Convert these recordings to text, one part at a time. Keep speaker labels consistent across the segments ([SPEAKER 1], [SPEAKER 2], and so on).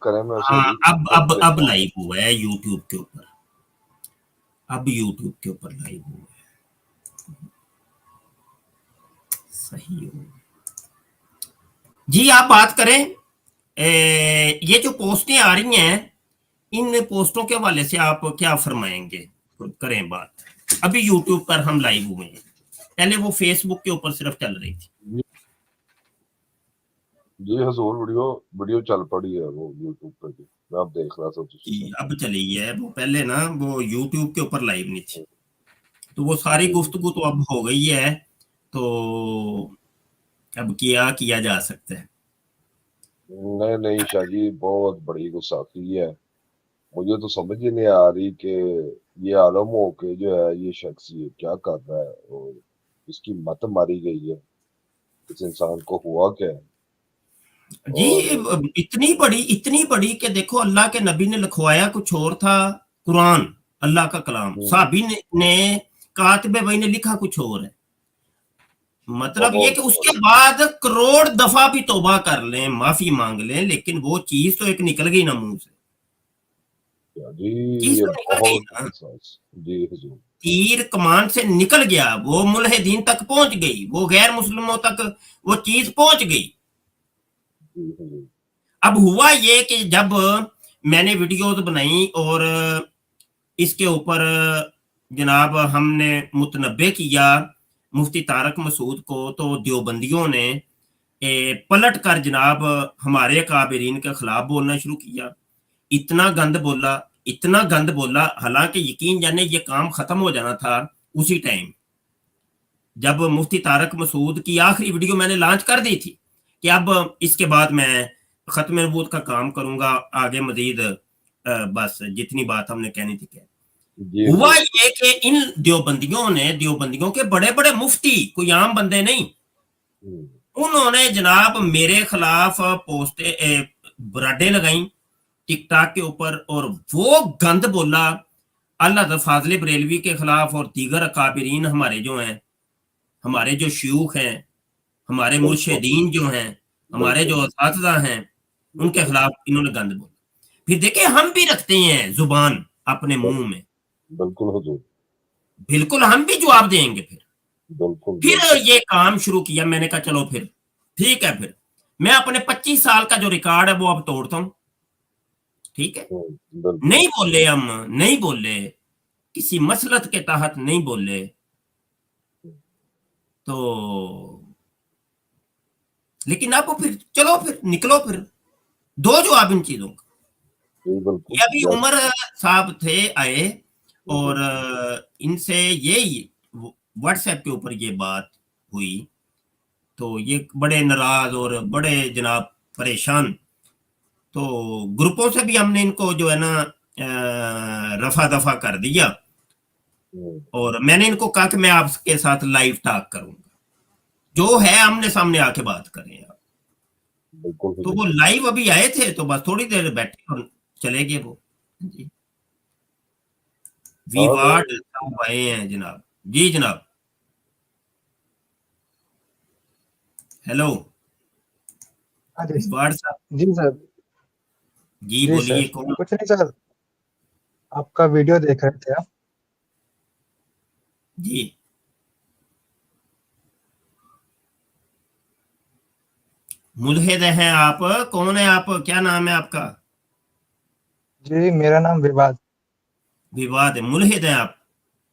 [SPEAKER 1] करें मैं उसे
[SPEAKER 2] हाँ,
[SPEAKER 1] भी फिर
[SPEAKER 2] अब
[SPEAKER 1] देखता हूँ।
[SPEAKER 2] लाइव हुआ है यूट्यूब के ऊपर, अब यूट्यूब के ऊपर लाइव हुआ है। सही हो जी। आप बात करें, ये जो पोस्टें आ रही हैं, इन पोस्टों के हवाले से आप क्या फरमाएंगे? करें बात। अभी यूट्यूब पर हम लाइव हुए हैं, पहले वो फेसबुक के ऊपर सिर्फ चल रही थी।
[SPEAKER 1] जी जी हजूर, वीडियो वीडियो चल पड़ी है वो यूट्यूब पे भी, मैं अब देख रहा था उसी
[SPEAKER 2] कि
[SPEAKER 1] समय।
[SPEAKER 2] अब चली है, वो पहले ना वो यूट्यूब के ऊपर लाइव नहीं थी। तो वो सारी
[SPEAKER 1] जी जी।
[SPEAKER 2] गुफ्तगू तो अब हो गई है, तो अब क्या किया जा सकता है?
[SPEAKER 1] नहीं नहीं शाहजी, बहुत बड़ी गुस्साखी है। मुझे तो समझ ही नहीं आ रही कि ये आलम हो के जो है ये शख्स ये क्या कर रहा है, और इसकी मत मारी गई है। इस इंसान को हुआ क्या है?
[SPEAKER 2] जी,
[SPEAKER 1] और
[SPEAKER 2] इतनी बड़ी कि देखो, अल्लाह के नबी ने लिखवाया कुछ और था, कुरान, अल्लाह का कलाम,
[SPEAKER 1] हम्म,
[SPEAKER 2] साहबी ने कातिबे वही ने लिखा कुछ और है। मतलब ये कि
[SPEAKER 1] बहुत
[SPEAKER 2] उसके
[SPEAKER 1] बड़ी।
[SPEAKER 2] बाद करोड़ दफा भी तौबा कर लें, माफी मांग लें, लेकिन वो चीज तो एक निकल गई ना मुंह से।
[SPEAKER 1] जी
[SPEAKER 2] चीज
[SPEAKER 1] ये
[SPEAKER 2] तो निकल गई
[SPEAKER 1] बहुत
[SPEAKER 2] ना,
[SPEAKER 1] हसास। जी हजूर।
[SPEAKER 2] तीर कमान से निकल गया, वो मुल्हिदीन तक पहुंच गई, वो गैर मुस्लिमों तक वो चीज पहुंच गई।
[SPEAKER 1] जी हजूर।
[SPEAKER 2] अब हुआ ये कि जब मैंने वीडियोस बनाई और इसके ऊपर जनाब हमने मुतनब्बे किया मुफ्ती तारक मसूद को, तो देवबंदियों ने पलट कर जनाब हमारे काबिरीन के खिलाफ बोलना शुरू किया। इतना गंद बोला, इतना गंद बोला, हालांकि यकीन जाने ये काम खत्म हो जाना था उसी टाइम, जब मुफ्ती तारक मसूद की आखिरी वीडियो मैंने लॉन्च कर दी थी कि अब इसके बाद मैं खत्म नबूवत का काम करूंगा, आगे मजीद बस जितनी बात हमने कहनी थी कह।
[SPEAKER 1] जी
[SPEAKER 2] हुआ
[SPEAKER 1] हजूर।
[SPEAKER 2] ये कि इन देवबंदियों ने, देवबंदियों के बड़े बड़े मुफ्ती, कोई आम बंदे नहीं,
[SPEAKER 1] हम्म,
[SPEAKER 2] उन्होंने जनाब मेरे खिलाफ पोस्टे बराडे लगाई टिकटॉक के ऊपर, और वो गंद बोला अल्लाह फाजले बरेलवी के खिलाफ और दीगर अकाबरीन हमारे जो हैं, हमारे जो शयूख हैं, हमारे
[SPEAKER 1] बिल्कुल
[SPEAKER 2] मुर्शिदीन जो हैं, हमारे
[SPEAKER 1] बिल्कुल
[SPEAKER 2] जो असातिज़ा हैं, उनके
[SPEAKER 1] बिल्कुल
[SPEAKER 2] खिलाफ इन्होंने गंद बोला। फिर देखिए, हम भी रखते हैं जुबान अपने मुंह में,
[SPEAKER 1] बिल्कुल हजूर।
[SPEAKER 2] बिल्कुल हम भी जवाब देंगे।
[SPEAKER 1] बिल्कुल
[SPEAKER 2] फिर
[SPEAKER 1] बिल्कुल।
[SPEAKER 2] ये काम शुरू किया मैंने, कहा चलो फिर ठीक है, फिर मैं अपने 25 साल का जो रिकॉर्ड है वो अब तोड़ता हूं। ठीक है,
[SPEAKER 1] बिल्कुल।
[SPEAKER 2] नहीं बोले हम, नहीं बोले, किसी मसलत के तहत नहीं बोले, तो लेकिन अब फिर चलो, फिर निकलो, फिर दो जवाब इन चीजों का।
[SPEAKER 1] जी बिल्कुल
[SPEAKER 2] ये अभी
[SPEAKER 1] जैसे।
[SPEAKER 2] उमर साहब थे आए,
[SPEAKER 1] जी
[SPEAKER 2] और इनसे यही व्हाट्सएप के ऊपर ये बात हुई, तो ये बड़े नाराज और बड़े जनाब परेशान। तो ग्रुपों से भी हमने इनको जो है ना रफा दफा कर दिया,
[SPEAKER 1] हम्म,
[SPEAKER 2] और मैंने इनको कहा कि मैं आपके साथ लाइव टॉक करूंगा, जो है आमने सामने आके बात करें आप।
[SPEAKER 1] बिल्कुल
[SPEAKER 2] तो
[SPEAKER 1] हजूर।
[SPEAKER 2] वो लाइव अभी आए थे, तो बस थोड़ी देर बैठे और चले गए वो। जी,
[SPEAKER 1] हाँ
[SPEAKER 2] विवाद
[SPEAKER 1] नहीं।
[SPEAKER 2] साहब आए हैं जनाब। जी जनाब, हेलो,
[SPEAKER 3] हाँ जी।
[SPEAKER 2] विवाद साहब।
[SPEAKER 3] जी सर।
[SPEAKER 2] जी
[SPEAKER 3] जी
[SPEAKER 2] बोलिए,
[SPEAKER 3] सर,
[SPEAKER 2] कौन?
[SPEAKER 3] कुछ नहीं सर, आपका वीडियो देख रहे थे आप।
[SPEAKER 2] जी, मुल्हिद हैं आप? कौन है आप? क्या नाम है आपका?
[SPEAKER 3] जी मेरा नाम विवाद।
[SPEAKER 2] विवाद है, मुल्हिद हैं आप?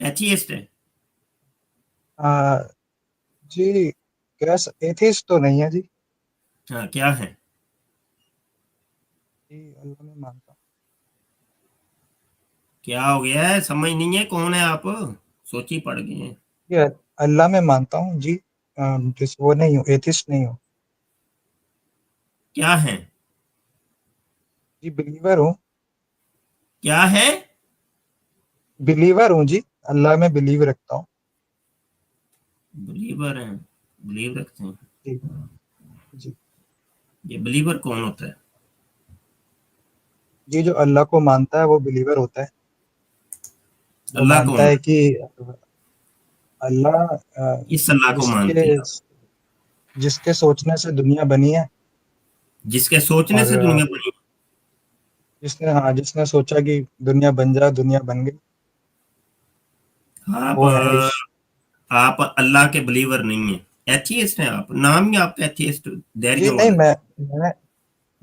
[SPEAKER 2] एथियस्ट है?
[SPEAKER 3] आ, जी कैस एथिस्ट तो नहीं है जी।
[SPEAKER 2] हाँ, क्या है?
[SPEAKER 3] जी अल्लाह में मानता हूँ।
[SPEAKER 2] क्या हो गया है, समझ नहीं है, कौन है आप? सोची पड़ गए हैं।
[SPEAKER 3] जी अल्लाह में मानता हूँ जी। जिस वो नहीं हूँ, एथिस्ट नहीं हूँ।
[SPEAKER 2] क्या है?
[SPEAKER 3] जी बिलीवर हूँ।
[SPEAKER 2] क्या है?
[SPEAKER 3] बिलीवर हूँ जी, अल्लाह में बिलीव रखता हूँ।
[SPEAKER 2] बिलीवर हैं? बिलीव रखते हैं?
[SPEAKER 3] जी जी।
[SPEAKER 2] ये बिलीवर कौन होता है?
[SPEAKER 3] जी जो अल्लाह को मानता है वो बिलीवर होता है। वो
[SPEAKER 2] अल्लाह
[SPEAKER 3] मानता
[SPEAKER 2] कौन
[SPEAKER 3] है
[SPEAKER 2] है?
[SPEAKER 3] कि अल्लाह
[SPEAKER 2] इस अल्लाह को
[SPEAKER 3] जिसके
[SPEAKER 2] मानते हैं आप?
[SPEAKER 3] जिसके सोचने से दुनिया बनी है।
[SPEAKER 2] जिसके सोचने
[SPEAKER 3] और
[SPEAKER 2] से दुनिया बनी?
[SPEAKER 3] जिसने सोचा कि दुनिया बन जाए, दुनिया बन गई, वो है
[SPEAKER 2] आप
[SPEAKER 3] इश।
[SPEAKER 2] आप अल्लाह के बिलीवर नहीं है, एथियस्ट हैं आप, नाम ही आपका एथियस्ट, देयर
[SPEAKER 3] जी
[SPEAKER 2] इज नो
[SPEAKER 3] नहीं,
[SPEAKER 2] अल्लाह।
[SPEAKER 3] मैंने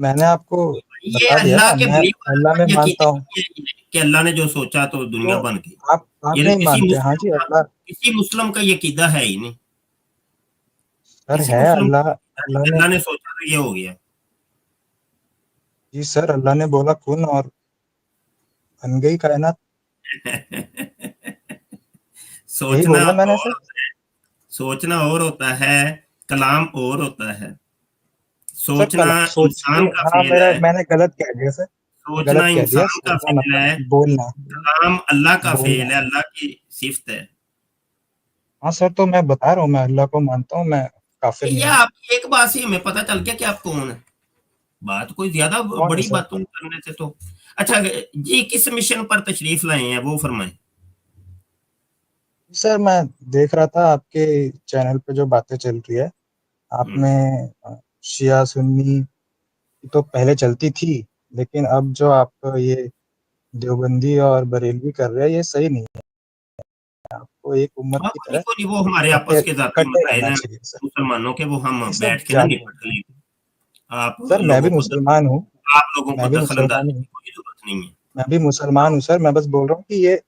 [SPEAKER 3] मैंने आपको
[SPEAKER 2] ये
[SPEAKER 3] बता दिया
[SPEAKER 2] अल्लाह
[SPEAKER 3] ना,
[SPEAKER 2] के
[SPEAKER 3] मैं
[SPEAKER 2] बिलीवर
[SPEAKER 3] अल्लाह में
[SPEAKER 2] यकीन
[SPEAKER 3] मानता हूँ।
[SPEAKER 2] नहीं है कि अल्लाह ने जो सोचा तो
[SPEAKER 3] तो
[SPEAKER 2] दुनिया बन गई।
[SPEAKER 3] आप
[SPEAKER 2] ये
[SPEAKER 3] नहीं
[SPEAKER 2] किसी
[SPEAKER 3] मानते? हाँ
[SPEAKER 2] मुस्लिम
[SPEAKER 3] जी,
[SPEAKER 2] का
[SPEAKER 3] अल्लाह
[SPEAKER 2] किसी मुस्लिम का ये अकीदा है ही नहीं,
[SPEAKER 3] सर
[SPEAKER 2] किसी
[SPEAKER 3] है।
[SPEAKER 2] मुस्लिम
[SPEAKER 3] अल्लाह
[SPEAKER 2] का
[SPEAKER 3] अल्लाह ने
[SPEAKER 2] अल्लाह ने सोचा तो ये हो गया।
[SPEAKER 3] जी सर, अल्लाह ने बोला कुन और बन गई कायनात। यही
[SPEAKER 2] सोचना
[SPEAKER 3] बोला मैंने सर।
[SPEAKER 2] और सोचना और होता है, कलाम और होता है।
[SPEAKER 3] सर
[SPEAKER 2] सोचना
[SPEAKER 3] कल सोच
[SPEAKER 2] इंसान
[SPEAKER 3] के,
[SPEAKER 2] का
[SPEAKER 3] हाँ,
[SPEAKER 2] फेल
[SPEAKER 3] मेरा
[SPEAKER 2] है,
[SPEAKER 3] मैंने गलत कह दिया सर।
[SPEAKER 2] सोचना
[SPEAKER 3] गलत कह दिया।
[SPEAKER 2] इंसान का
[SPEAKER 3] सोचना
[SPEAKER 2] फेल
[SPEAKER 3] मतलब
[SPEAKER 2] है,
[SPEAKER 3] बोलना।
[SPEAKER 2] कलाम अल्लाह का
[SPEAKER 3] बोलना।
[SPEAKER 2] फेल है, अल्लाह की सिफत है।
[SPEAKER 3] हाँ सर, तो मैं बता रहा हूँ, मैं अल्लाह को मानता हूँ, मैं काफिर
[SPEAKER 2] ये
[SPEAKER 3] नहीं हूँ।
[SPEAKER 2] आप एक बात से हमें पता चल गया कि आप कौन है, बात कोई ज्यादा
[SPEAKER 3] कौन है
[SPEAKER 2] बड़ी
[SPEAKER 3] सर?
[SPEAKER 2] बातों करने से तो। अच्छा जी, किस मिशन पर तशरीफ लाए हैं वो फरमाएं।
[SPEAKER 3] सर मैं देख रहा था आपके चैनल पे जो बातें चल रही है,
[SPEAKER 2] हम्म,
[SPEAKER 3] आपने शिया सुन्नी की तो पहले चलती थी, लेकिन अब जो आप ये देवबंदी और बरेलवी कर रहे हैं, ये सही नहीं है। आपको एक उम्मत
[SPEAKER 2] हाँ
[SPEAKER 3] की
[SPEAKER 2] कोई नहीं
[SPEAKER 3] तरह
[SPEAKER 2] कोई नहीं, वो हमारे
[SPEAKER 3] इकट्ठे
[SPEAKER 2] आपस के जाती
[SPEAKER 3] इकट्ठे
[SPEAKER 2] मसाइल
[SPEAKER 3] रहना
[SPEAKER 2] हैं
[SPEAKER 3] चाहिए सर।
[SPEAKER 2] मुसलमानों के, वो हम
[SPEAKER 3] ये सब
[SPEAKER 2] बैठ के ना
[SPEAKER 3] जाति।
[SPEAKER 2] निपट लेंगे। आप
[SPEAKER 3] सर मैं भी
[SPEAKER 2] लोगों को
[SPEAKER 3] मुसलमान हूँ।
[SPEAKER 2] आप लोगों को
[SPEAKER 3] मैं भी
[SPEAKER 2] दखल
[SPEAKER 3] मुसलमान
[SPEAKER 2] अंदाजी
[SPEAKER 3] हूँ।
[SPEAKER 2] की कोई जरूरत नहीं है।
[SPEAKER 3] मैं भी मुसलमान हूँ सर। मैं बस बोल रहा हूँ कि ये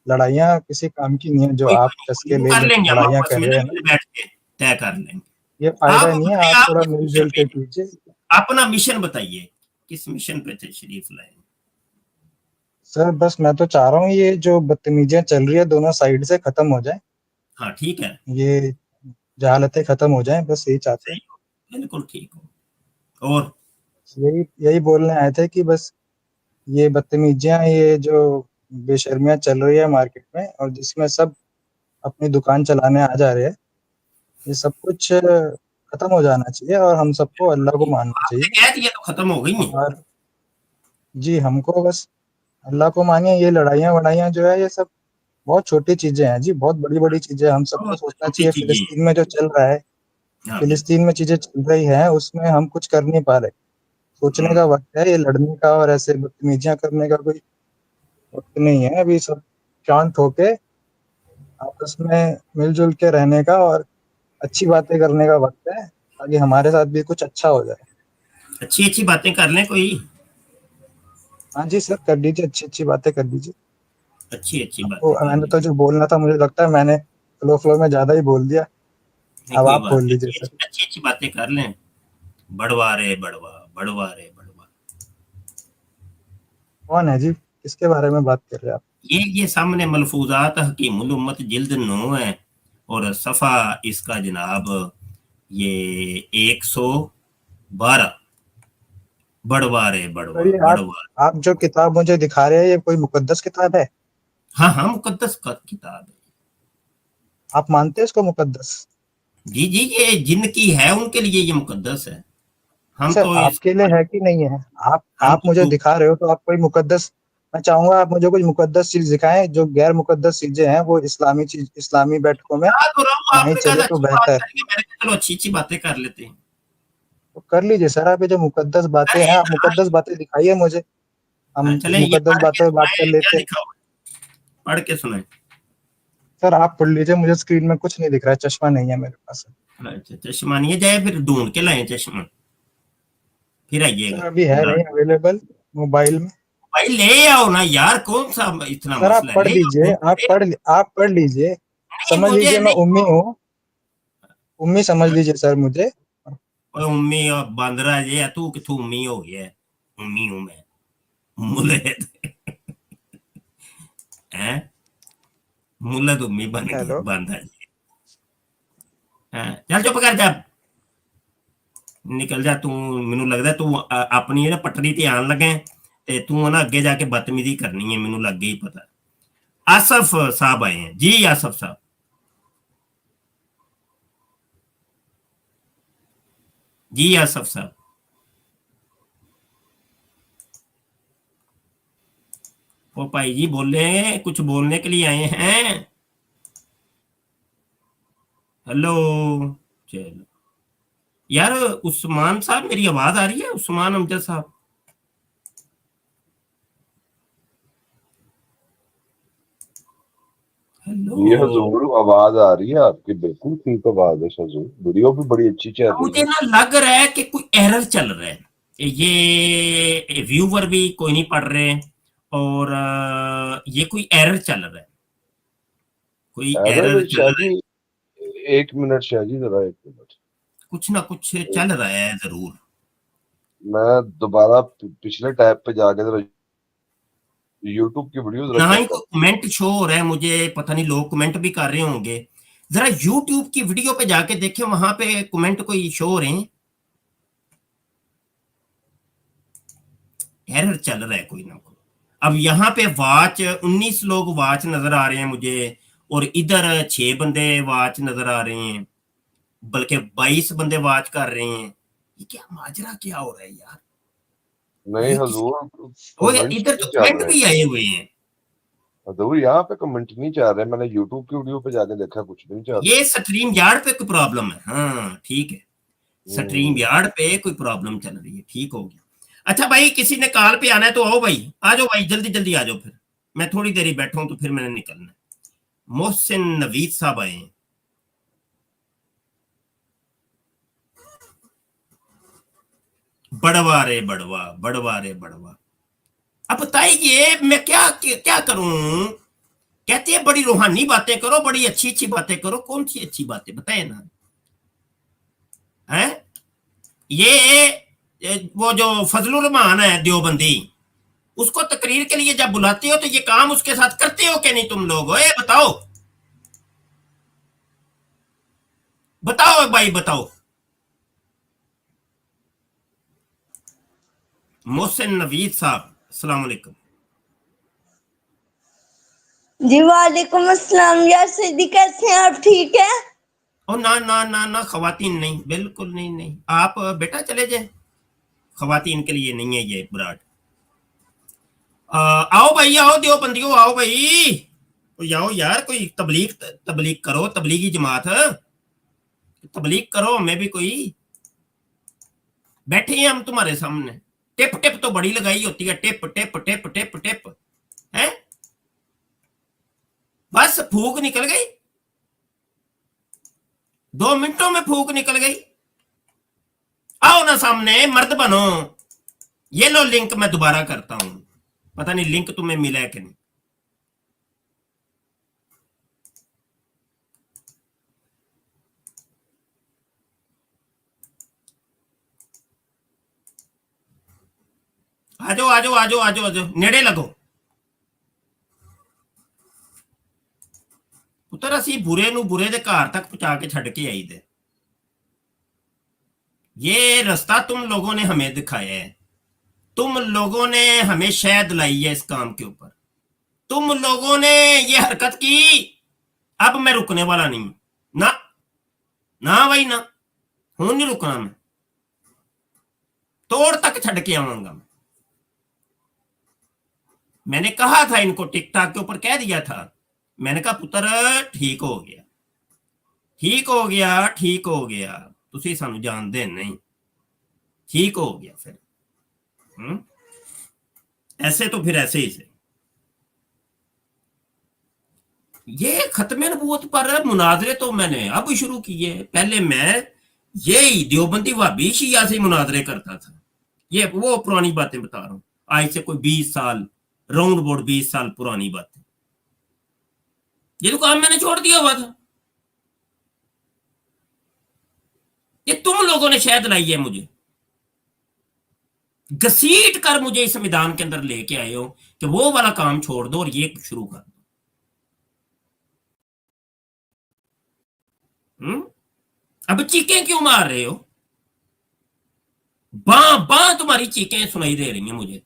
[SPEAKER 3] लड़ाइयाँ किसी काम की नहीं है, जो आप
[SPEAKER 2] कोई
[SPEAKER 3] चस्के
[SPEAKER 2] नहीं, वो
[SPEAKER 3] ले
[SPEAKER 2] कर
[SPEAKER 3] लेके
[SPEAKER 2] लेंगे हम
[SPEAKER 3] लड़ाइयाँ
[SPEAKER 2] आपस
[SPEAKER 3] कर
[SPEAKER 2] में
[SPEAKER 3] रहे
[SPEAKER 2] ना
[SPEAKER 3] हैं ना,
[SPEAKER 2] मिल बैठ के तय कर लेंगे।
[SPEAKER 3] ये फायदा
[SPEAKER 2] आप
[SPEAKER 3] नहीं है।
[SPEAKER 2] बताइए,
[SPEAKER 3] आप
[SPEAKER 2] आप
[SPEAKER 3] थोड़ा
[SPEAKER 2] किस मिशन
[SPEAKER 3] मिलजुल
[SPEAKER 2] पे
[SPEAKER 3] के कीजिए।
[SPEAKER 2] अपना मिशन बताइए, किस मिशन पे तशरीफ लाए।
[SPEAKER 3] सर बस मैं तो चाह रहा हूँ ये जो बदतमीजियाँ चल रही है दोनों साइड से खत्म हो जाए।
[SPEAKER 2] हाँ ठीक है,
[SPEAKER 3] ये जहालतें खत्म हो जाएं, बस यही चाहते हैं।
[SPEAKER 2] सही हो, बिल्कुल ठीक हो। और
[SPEAKER 3] यही यही बोलने आए थे कि बस ये बदतमीजियाँ, ये जो बेशर्मियाँ चल रही है मार्केट में, और जिसमें सब अपनी दुकान चलाने आ जा रहे हैं, ये सब कुछ खत्म हो जाना चाहिए, और हम सबको अल्लाह को मानना
[SPEAKER 2] आपने
[SPEAKER 3] चाहिए।
[SPEAKER 2] कह दिया तो खत्म हो गई नहीं।
[SPEAKER 3] और जी, हमको बस अल्लाह को मानिए। ये लड़ाइयाँ वड़ाइयाँ जो है, ये सब बहुत छोटी चीजें हैं जी, बहुत बड़ी बड़ी चीजें। हम सबको
[SPEAKER 2] बहुत
[SPEAKER 3] सोचना
[SPEAKER 2] छोटी
[SPEAKER 3] चाहिए,
[SPEAKER 2] चीजें।
[SPEAKER 3] फिलिस्तीन में जो चल रहा है,
[SPEAKER 2] हाँ बिल्कुल।
[SPEAKER 3] फिलिस्तीन में चीजें चल रही हैं, उसमें हम कुछ कर नहीं पा रहे। सोचने
[SPEAKER 2] हम्म,
[SPEAKER 3] का वक्त है, ये लड़ने का और ऐसे बदतमीजियां करने का कोई वक्त नहीं है अभी। सब शांत होके आपस में मिलजुल के रहने का और अच्छी बातें करने का वक्त है, ताकि हमारे साथ भी कुछ अच्छा हो जाए।
[SPEAKER 2] अच्छी अच्छी बातें कर लें कोई,
[SPEAKER 3] हाँ जी सर, कर लीजिए, अच्छी अच्छी बातें कर लीजिए।
[SPEAKER 2] अच्छी अच्छी
[SPEAKER 3] आपको
[SPEAKER 2] बातें कर
[SPEAKER 3] मैंने तो
[SPEAKER 2] लीजिए।
[SPEAKER 3] जो बोलना था, मुझे लगता है मैंने फ्लो फ्लो में ज्यादा ही बोल दिया।
[SPEAKER 2] नहीं
[SPEAKER 3] अब
[SPEAKER 2] कोई
[SPEAKER 3] आप
[SPEAKER 2] बात
[SPEAKER 3] बोल
[SPEAKER 2] नहीं,
[SPEAKER 3] लीजिए सर।
[SPEAKER 2] अच्छी अच्छी बातें कर लें। बड़वा रे बड़वा, बड़वा रे बड़वा।
[SPEAKER 3] कौन है जी? किसके बारे में बात कर रहे हैं आप?
[SPEAKER 2] ये सामने मलफूजात हकीमुल उम्मत जिल्द 9 है, और सफ़ा इसका जनाब ये 112। बड़वा रे
[SPEAKER 3] सर
[SPEAKER 2] बड़वा,
[SPEAKER 3] ये
[SPEAKER 2] बड़वा।
[SPEAKER 3] आप जो किताब मुझे दिखा रहे हैं, ये कोई मुकद्दस किताब है?
[SPEAKER 2] हाँ हाँ, मुकद्दस का किताब है।
[SPEAKER 3] आप मानते हैं इसको मुकद्दस?
[SPEAKER 2] जी जी, ये जिनकी है उनके लिए ये मुकद्दस है। हम
[SPEAKER 3] सर
[SPEAKER 2] तो इस
[SPEAKER 3] आपके लिए है कि नहीं है?
[SPEAKER 2] हम
[SPEAKER 3] आप
[SPEAKER 2] तो
[SPEAKER 3] मुझे दिखा रहे हो, तो आप कोई मुकद्दस, मैं चाहूंगा आप मुझे कुछ मुकद्दस चीज दिखाएं। जो गैर मुकद्दस चीजें हैं वो इस्लामी चीज, इस्लामी बैठकों में
[SPEAKER 2] बता तो रहा हूँ,
[SPEAKER 3] नहीं
[SPEAKER 2] आपने कहा
[SPEAKER 3] चले
[SPEAKER 2] था
[SPEAKER 3] तो
[SPEAKER 2] अच्छी बात
[SPEAKER 3] बेहतर।
[SPEAKER 2] करेंगे, मैंने कहा चलो अच्छी अच्छी बातें कर लेते हैं।
[SPEAKER 3] तो कर लीजिए सर, आप ये जो मुकद्दस बातें हैं,
[SPEAKER 2] अरे
[SPEAKER 3] आप मुकद्दस बातें दिखाइए मुझे। हम
[SPEAKER 2] हाँ, चले ये
[SPEAKER 3] मुकद्दस
[SPEAKER 2] पढ़ के
[SPEAKER 3] बातों पे बात कर
[SPEAKER 2] सुनाए, क्या
[SPEAKER 3] लेते हैं।
[SPEAKER 2] लिखा हुआ है? पढ़ के सुनाए।
[SPEAKER 3] सर आप पढ़ लीजिए, मुझे स्क्रीन में कुछ नहीं दिख रहा है, चश्मा नहीं है मेरे पास।
[SPEAKER 2] अच्छा चश्मा नहीं है, जाए फिर ढूंढ के लाए चश्मा, फिर आइएगा।
[SPEAKER 3] सर अभी है नहीं अवेलेबल मोबाइल में।
[SPEAKER 2] भाई ले आओ ना यार, कौन सा इतना
[SPEAKER 3] सर आप
[SPEAKER 2] मसला है,
[SPEAKER 3] पढ़
[SPEAKER 2] ले आओ,
[SPEAKER 3] लीजिए,
[SPEAKER 2] ढूंढ के ले आओ।
[SPEAKER 3] आप पढ़ लीजिए।
[SPEAKER 2] नहीं
[SPEAKER 3] समझ
[SPEAKER 2] मुझे
[SPEAKER 3] लीजिए मैं
[SPEAKER 2] नहीं
[SPEAKER 3] उम्मी
[SPEAKER 2] वो,
[SPEAKER 3] हूँ। उम्मी समझ लीजिए सर मुझे।
[SPEAKER 2] ओए उम्मी और बांदरा ये तू किथों उम्मी हो गया है? उम्मी हूं मैं, मुलेद है, मुलद उम्मी बन गया
[SPEAKER 3] हेलो।
[SPEAKER 2] बांदा जी। हाँ, चल चुप कर जा, निकल जा तू। ਮੈਨੂੰ ਲੱਗਦਾ ਤੂੰ ਆਪਣੀ ਨਾ ਪਟੜੀ ਤੇ ਆਣ ਲੱਗਾ ਤੇ ਤੂੰ ਨਾ ਅੱਗੇ ਜਾ ਕੇ ਬਦਤਮੀਜ਼ੀ ਕਰਨੀ ਹੈ, ਮੈਨੂੰ ਲੱਗ ਗਈ ਪਤਾ। आसफ साहब आए हैं जी, आसफ साहब। जी आसफ साहब, ओ भाई जी बोले, कुछ बोलने के लिए आए हैं? हेलो, चलो यार, उस्मान साहब मेरी आवाज आ रही है? उस्मान अमजद साहब,
[SPEAKER 1] ये हजूर आवाज आ रही है आपकी, बिल्कुल ठीक आवाज है हजूर, वीडियो भी बड़ी अच्छी चल रही
[SPEAKER 2] मुझे
[SPEAKER 1] है।
[SPEAKER 2] ना लग रहा है कि कोई एरर चल रहा है, ये व्यूवर भी कोई नहीं पढ़ रहे, और ये कोई एरर चल रहा है, कोई एरर
[SPEAKER 1] एरर
[SPEAKER 2] चल रहा है,
[SPEAKER 1] शाहजी, 1 मिनट शाहजी, जरा 1 मिनट,
[SPEAKER 2] कुछ ना कुछ चल रहा है जरूर।
[SPEAKER 1] मैं दोबारा पिछले टैब पे जाके जरा यूट्यूब की वीडियो जरा
[SPEAKER 2] ना
[SPEAKER 1] चेक
[SPEAKER 2] ही
[SPEAKER 1] कर।
[SPEAKER 2] कोई कमेंट शो हो रहा है मुझे, पता नहीं लोग कमेंट भी कर रहे होंगे, जरा यूट्यूब की वीडियो पे जाके देखें, वहां पे कमेंट कोई शो हो रहे हैं, एरर चल रहा है कोई ना कोई। अब यहाँ पे वाच 19 लोग वाच नजर आ रहे हैं मुझे, और इधर 6 बंदे वाच नजर आ रहे हैं, बल्कि 22 बंदे वाच कर रहे हैं। ये क्या माजरा क्या हो रहा है यार?
[SPEAKER 1] नहीं
[SPEAKER 2] ये किसी
[SPEAKER 1] हजूर,
[SPEAKER 2] वो
[SPEAKER 1] कमेंट्स
[SPEAKER 2] इधर
[SPEAKER 1] नहीं
[SPEAKER 2] तो
[SPEAKER 1] चल
[SPEAKER 2] कमेंट
[SPEAKER 1] रहे।
[SPEAKER 2] भी आए हुए हैं।
[SPEAKER 1] हजूर यहाँ पे कमेंट नहीं चल रहे, मैंने यूट्यूब की वीडियो पे जाके देखा, कुछ नहीं चल रहा।
[SPEAKER 2] ये स्ट्रीम यार्ड पे कोई प्रॉब्लम है, हाँ ठीक है, स्ट्रीम यार्ड पे कोई प्रॉब्लम चल रही है, ठीक हो गया। अच्छा भाई, किसी ने कॉल पे आना है तो आओ भाई, आ जाओ भाई, जल्दी जल्दी आ जाओ, फिर मैं थोड़ी देर ही बैठा हूं तो फिर मैंने निकलना है। मोहसिन नवीद साहब आए हैं। बड़वा रे बड़वा, बड़वा रे बड़वा। अब बताइए मैं क्या क्या करूं? कहते हैं बड़ी रूहानी बातें करो, बड़ी अच्छी अच्छी बातें करो, कौन सी अच्छी बातें बताए ना? है ये वो जो फजलुर रहमान है देवबंदी, उसको तकरीर के लिए जब बुलाते हो तो ये काम उसके साथ करते हो कि नहीं तुम लोग? ओए बताओ, बताओ भाई बताओ। मोहसिन नवीद साहब, अस्सलाम वालेकुम।
[SPEAKER 4] जी वालेकुम अस्सलाम। यार सिद्दीक, कैसे हैं आप? ठीक है?
[SPEAKER 2] ओ ना ना ना ना, खवातीन नहीं, बिल्कुल नहीं नहीं, आप बेटा चले जाए, खवातीन के लिए नहीं है ये बुराट। आओ भाई, आओ देवबंदियों, आओ भाई, कोई आओ यार, कोई तबलीग तबलीग करो, तबलीगी जमात, तबलीग करो, हमें भी कोई। बैठे हैं हम तुम्हारे सामने, टिप टिप तो बड़ी लगाई होती है, tip tip tip tip tip, है बस फूक निकल गई, 2 मिनटों में फूक निकल गई। आओ ना सामने, मर्द बनो। ये लो लिंक, मैं दोबारा करता हूं, पता नहीं लिंक तुम्हें मिला है कि नहीं। आ जाओ आ जाओ आ जाओ आ जाओ आ जाओ, नेड़े लगो पुत्र, असी बुरे नु बुरे दे घर तक पहुंचा के छड़ के आई दे। ये रास्ता तुम लोगों ने हमें दिखाया है, तुम लोगों ने हमें शहद लाई है इस काम के ऊपर, तुम लोगों ने ये हरकत की। अब मैं रुकने वाला नहीं, ना ना भाई ना, हूं नहीं रुकना मैं, तोड़ तक छड़ के आऊंगा मैं। मैंने कहा था इनको, टिकटॉक के ऊपर कह दिया था, मैंने कहा पुत्र ठीक हो गया, ठीक हो गया, ठीक हो गया, तुसी सानू जानदे नहीं, ठीक हो गया फिर। ऐसे तो फिर ऐसे ही से। ये खत्मे नबूवत पर मुनाजरे तो मैंने अब शुरू किए, पहले मैं ये देवबंदी वहाबी शिया से मुनाजरे करता था, ये वो पुरानी बातें बता रहा हूं, आज से कोई 20 साल, राउंड बोर्ड 20 साल पुरानी बातें। ये तो काम मैंने छोड़ दिया हुआ था, ये तुम लोगों ने शायद लाई है, मुझे घसीट कर मुझे इस मैदान के अंदर लेके आए हो कि वो वाला काम छोड़ दो और ये शुरू कर दो। अब चीखें क्यों मार रहे हो? बां बां तुम्हारी चीखें सुनाई दे रही हैं मुझे।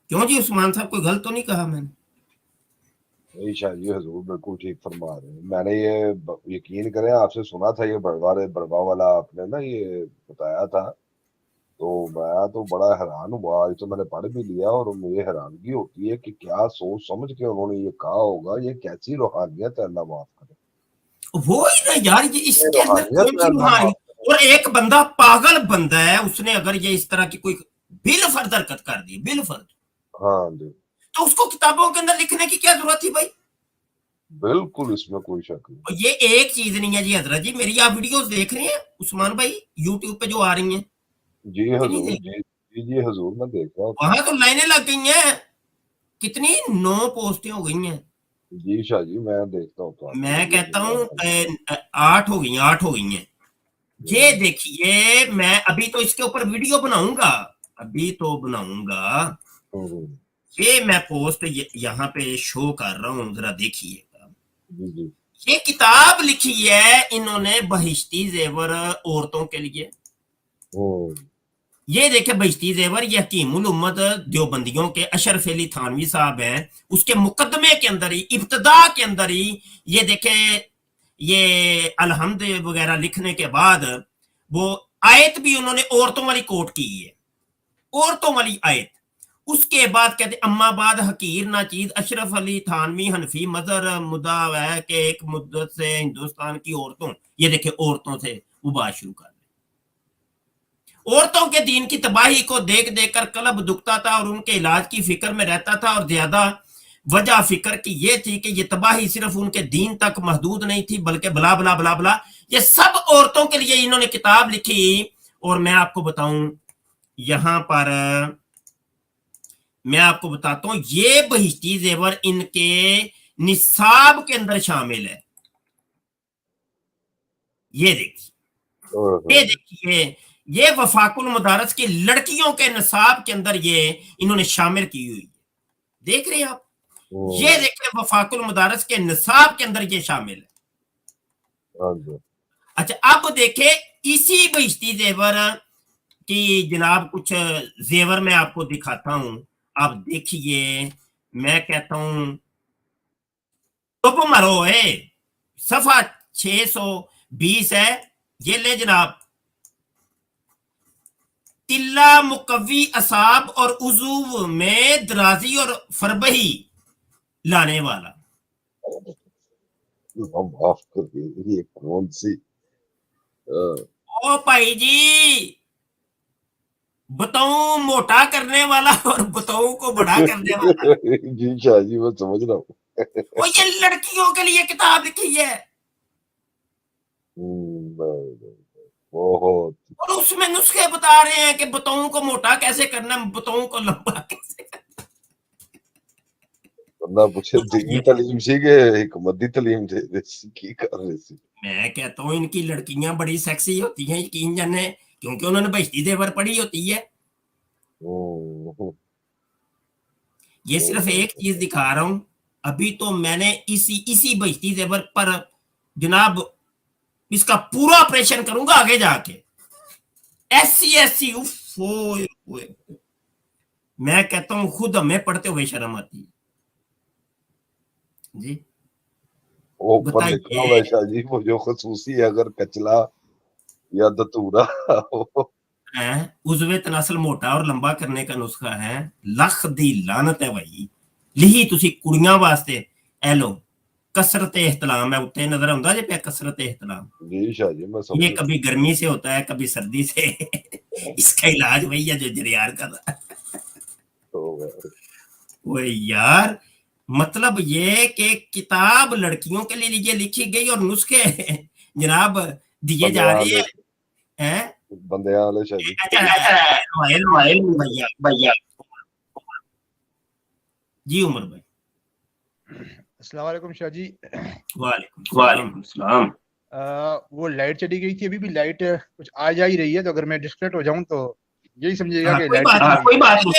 [SPEAKER 2] क्यों जी उस्मान साहब, कोई गलत तो नहीं कहा मैंने?
[SPEAKER 1] नहीं शाहजी हजूर बिल्कुल ठीक फरमा रहे हैं। मैंने ये यकीन करें, आपसे सुना था ये बड़वा वाला आपने ना ये बताया था, तो मैं तो बड़ा हैरान हुआ। आज तो मैंने पढ़ भी लिया और मुझे हैरानगी होती है कि क्या सोच समझ के उन्होंने ये कहा होगा। ये कैसी रूहानियत है, अल्लाह माफ करे।
[SPEAKER 2] वो ही ना यार, ये
[SPEAKER 1] ये
[SPEAKER 2] इसके अंदर
[SPEAKER 1] रूहानियत
[SPEAKER 2] कौन
[SPEAKER 1] है,
[SPEAKER 2] सी
[SPEAKER 1] अल्लाह
[SPEAKER 2] रूहानी?
[SPEAKER 1] माफ करे।
[SPEAKER 2] और एक बंदा पागल बंदा है, उसने अगर ये इस तरह की कोई बिल फर्ज हरकत कर दी, बिल फर्ज,
[SPEAKER 1] हाँ जी,
[SPEAKER 2] तो उसको किताबों के अंदर लिखने की क्या जरूरत थी भाई?
[SPEAKER 1] बिल्कुल इसमें कोई शक नहीं।
[SPEAKER 2] और ये एक चीज नहीं है जी हजरत जी, मेरी आप वीडियोस देख रहे हैं उस्मान भाई यूट्यूब पे जो आ रही हैं
[SPEAKER 1] जी
[SPEAKER 2] कि नहीं
[SPEAKER 1] हजूर,
[SPEAKER 2] देख?
[SPEAKER 1] जी हजूर, मैं देख रहा हूँ।
[SPEAKER 2] वहां तो लाइनें लग गई हैं, कितनी 9 पोस्टें हो गई हैं।
[SPEAKER 1] जी शाह जी, मैं देखता हूँ तो आपकी
[SPEAKER 2] मैं
[SPEAKER 1] वीडियो
[SPEAKER 2] कहता हूँ
[SPEAKER 1] में।
[SPEAKER 2] 8 हो गई, 8 हो गई हैं। ये देखिए, मैं अभी तो इसके ऊपर वीडियो बनाऊंगा, अभी तो बनाऊंगा।
[SPEAKER 1] हम्म,
[SPEAKER 2] ये मैं पोस्ट यहाँ पे शो कर रहा हूँ, जरा देखिएगा।
[SPEAKER 1] जी जी।
[SPEAKER 2] ये किताब लिखी है इन्होंने बहिश्ती जेवर औरतों के लिए।
[SPEAKER 1] हम्म,
[SPEAKER 2] ये देखे बहिश्ती जेवर, ये हकीमुल उम्मत देवबंदियों के अशरफ अली थानवी साहब हैं, उसके मुकदमे के अंदर ही, इब्तदा के अंदर ही ये देखे, ये अलहम्द वगैरह लिखने के बाद वो आयत भी उन्होंने औरतों वाली कोट की है, औरतों वाली आयत। उसके बाद कहते अम्मा बाद हकीर नाचीज अशरफ अली थानवी हनफी मजहर मुद्दा है कि एक मुद्दत से हिंदुस्तान की औरतों, ये देखे औरतों से वो बात शुरू कर, औरतों के दीन की तबाही को देख देख कर कलब दुखता था और उनके इलाज की फिक्र में रहता था, और ज्यादा वजह फिक्र की ये थी कि ये तबाही सिर्फ उनके दीन तक महदूद नहीं थी बल्कि बला बला बला बला, ये सब औरतों के लिए इन्होंने किताब लिखी। और मैं आपको बताऊं, यहां पर मैं आपको बताता हूं, ये बहिश्ती जेवर इनके निसाब के अंदर शामिल है। ये देखिए, ये देखिए, ये वफाकुल मदारस की लड़कियों के निसाब के अंदर ये इन्होंने शामिल की हुई है, देख रहे हैं आप? ये देखिए, वफाकुल मदारस के निसाब के अंदर ये शामिल है। अच्छा, अब देखे इसी बहिश्ती जेवर की जनाब कुछ जेवर मैं आपको दिखाता हूं, आप देखिए। मैं कहता हूं तो मरो है, सफा 620 है, ये ले जनाब। तिल्ला मुकवी असाब और उजूव में दराजी और फरबही लाने वाला।
[SPEAKER 1] माफ करिए, ये कौन सी
[SPEAKER 2] ओ भाई जी, बताऊं मोटा करने वाला और बताऊं को बड़ा करने वाला।
[SPEAKER 1] जी शाह जी, मैं समझ रहा हूँ।
[SPEAKER 2] वो ये लड़कियों के लिए किताब लिखी है
[SPEAKER 1] बहुत।
[SPEAKER 2] और उसमें नुस्खे बता रहे हैं कि बताऊं को मोटा कैसे करना, बताऊं को लंबा कैसे करना।
[SPEAKER 1] बंदा पूछे दीनी तालीम सी के हिकमती तालीम दे की कर रहे सी।
[SPEAKER 2] मैं कहता हूँ इनकी लड़कियां बड़ी सेक्सी होती हैं, यकीन जाने, क्योंकि उन्होंने बहिश्ती जेवर पढ़ी होती है। ये सिर्फ एक चीज दिखा रहा हूं, अभी तो मैंने इसी बहिश्ती जेवर पर जनाब इसका पूरा ऑपरेशन करूंगा आगे जाके। SC मैं कहता हूं खुद हमें पढ़ते हुए शर्म आती है जी।
[SPEAKER 1] वो ऊपर लिखा हुआ है शाह जी, वो जो खसूसी अगर कचला या दतूरा
[SPEAKER 2] है उजवे तनासल मोटा और लंबा करने का नुस्खा है, लख दी लानत है भाई। लिही तुसी कुड़ियां वास्ते ए लो कसरत एहतलाम है, उत्ते नजर आउंदा जे पे कसरत एहतलाम।
[SPEAKER 1] जी शाह जी, मैं
[SPEAKER 2] ये
[SPEAKER 1] समझ
[SPEAKER 2] कभी गर्मी से होता है कभी सर्दी से इसका इलाज भैया जो जरियार कर रहा है। वो यार, मतलब ये कि किताब लड़कियों के लिए लिखी गई और नुस्खे जनाब दिए जा रहे हैं।
[SPEAKER 1] बंदे वाले शाह जी।
[SPEAKER 2] भैया जी उमर भाई।
[SPEAKER 5] अस्सलाम वालेकुम शाह जी।
[SPEAKER 2] वालेकुम सलाम।
[SPEAKER 5] वो लाइट चली गई थी, अभी भी लाइट कुछ आ जा ही रही है, तो अगर मैं डिस्कनेक्ट हो जाऊं तो यही समझिएगा कि
[SPEAKER 2] कोई बात नहीं।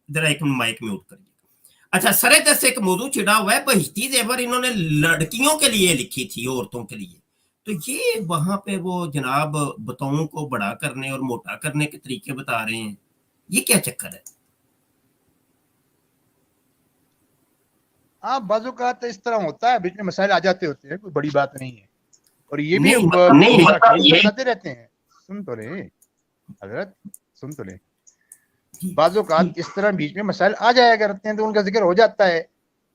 [SPEAKER 2] जरा एक माइक म्यूट करिए। अच्छा, सरे दस एक मौजू छिड़ा हुआ है, बहिश्ती जेवर इन्होंने लड़कियों के लिए लिखी थी, औरतों के लिए। तो ये वहां पे वो जनाब बताओं को बड़ा करने और मोटा करने के तरीके बता रहे हैं, ये क्या चक्कर है?
[SPEAKER 5] हाँ, बाजू का तो इस तरह होता है, बीच में मसाइल आ जाते होते हैं, कोई बड़ी बात नहीं है। और ये भी बताते रहते हैं। सुन तो ले हजरत, सुन तो ले, बाजू का इस तरह बीच में मसाइल आ जाया करते हैं तो उनका जिक्र हो जाता है।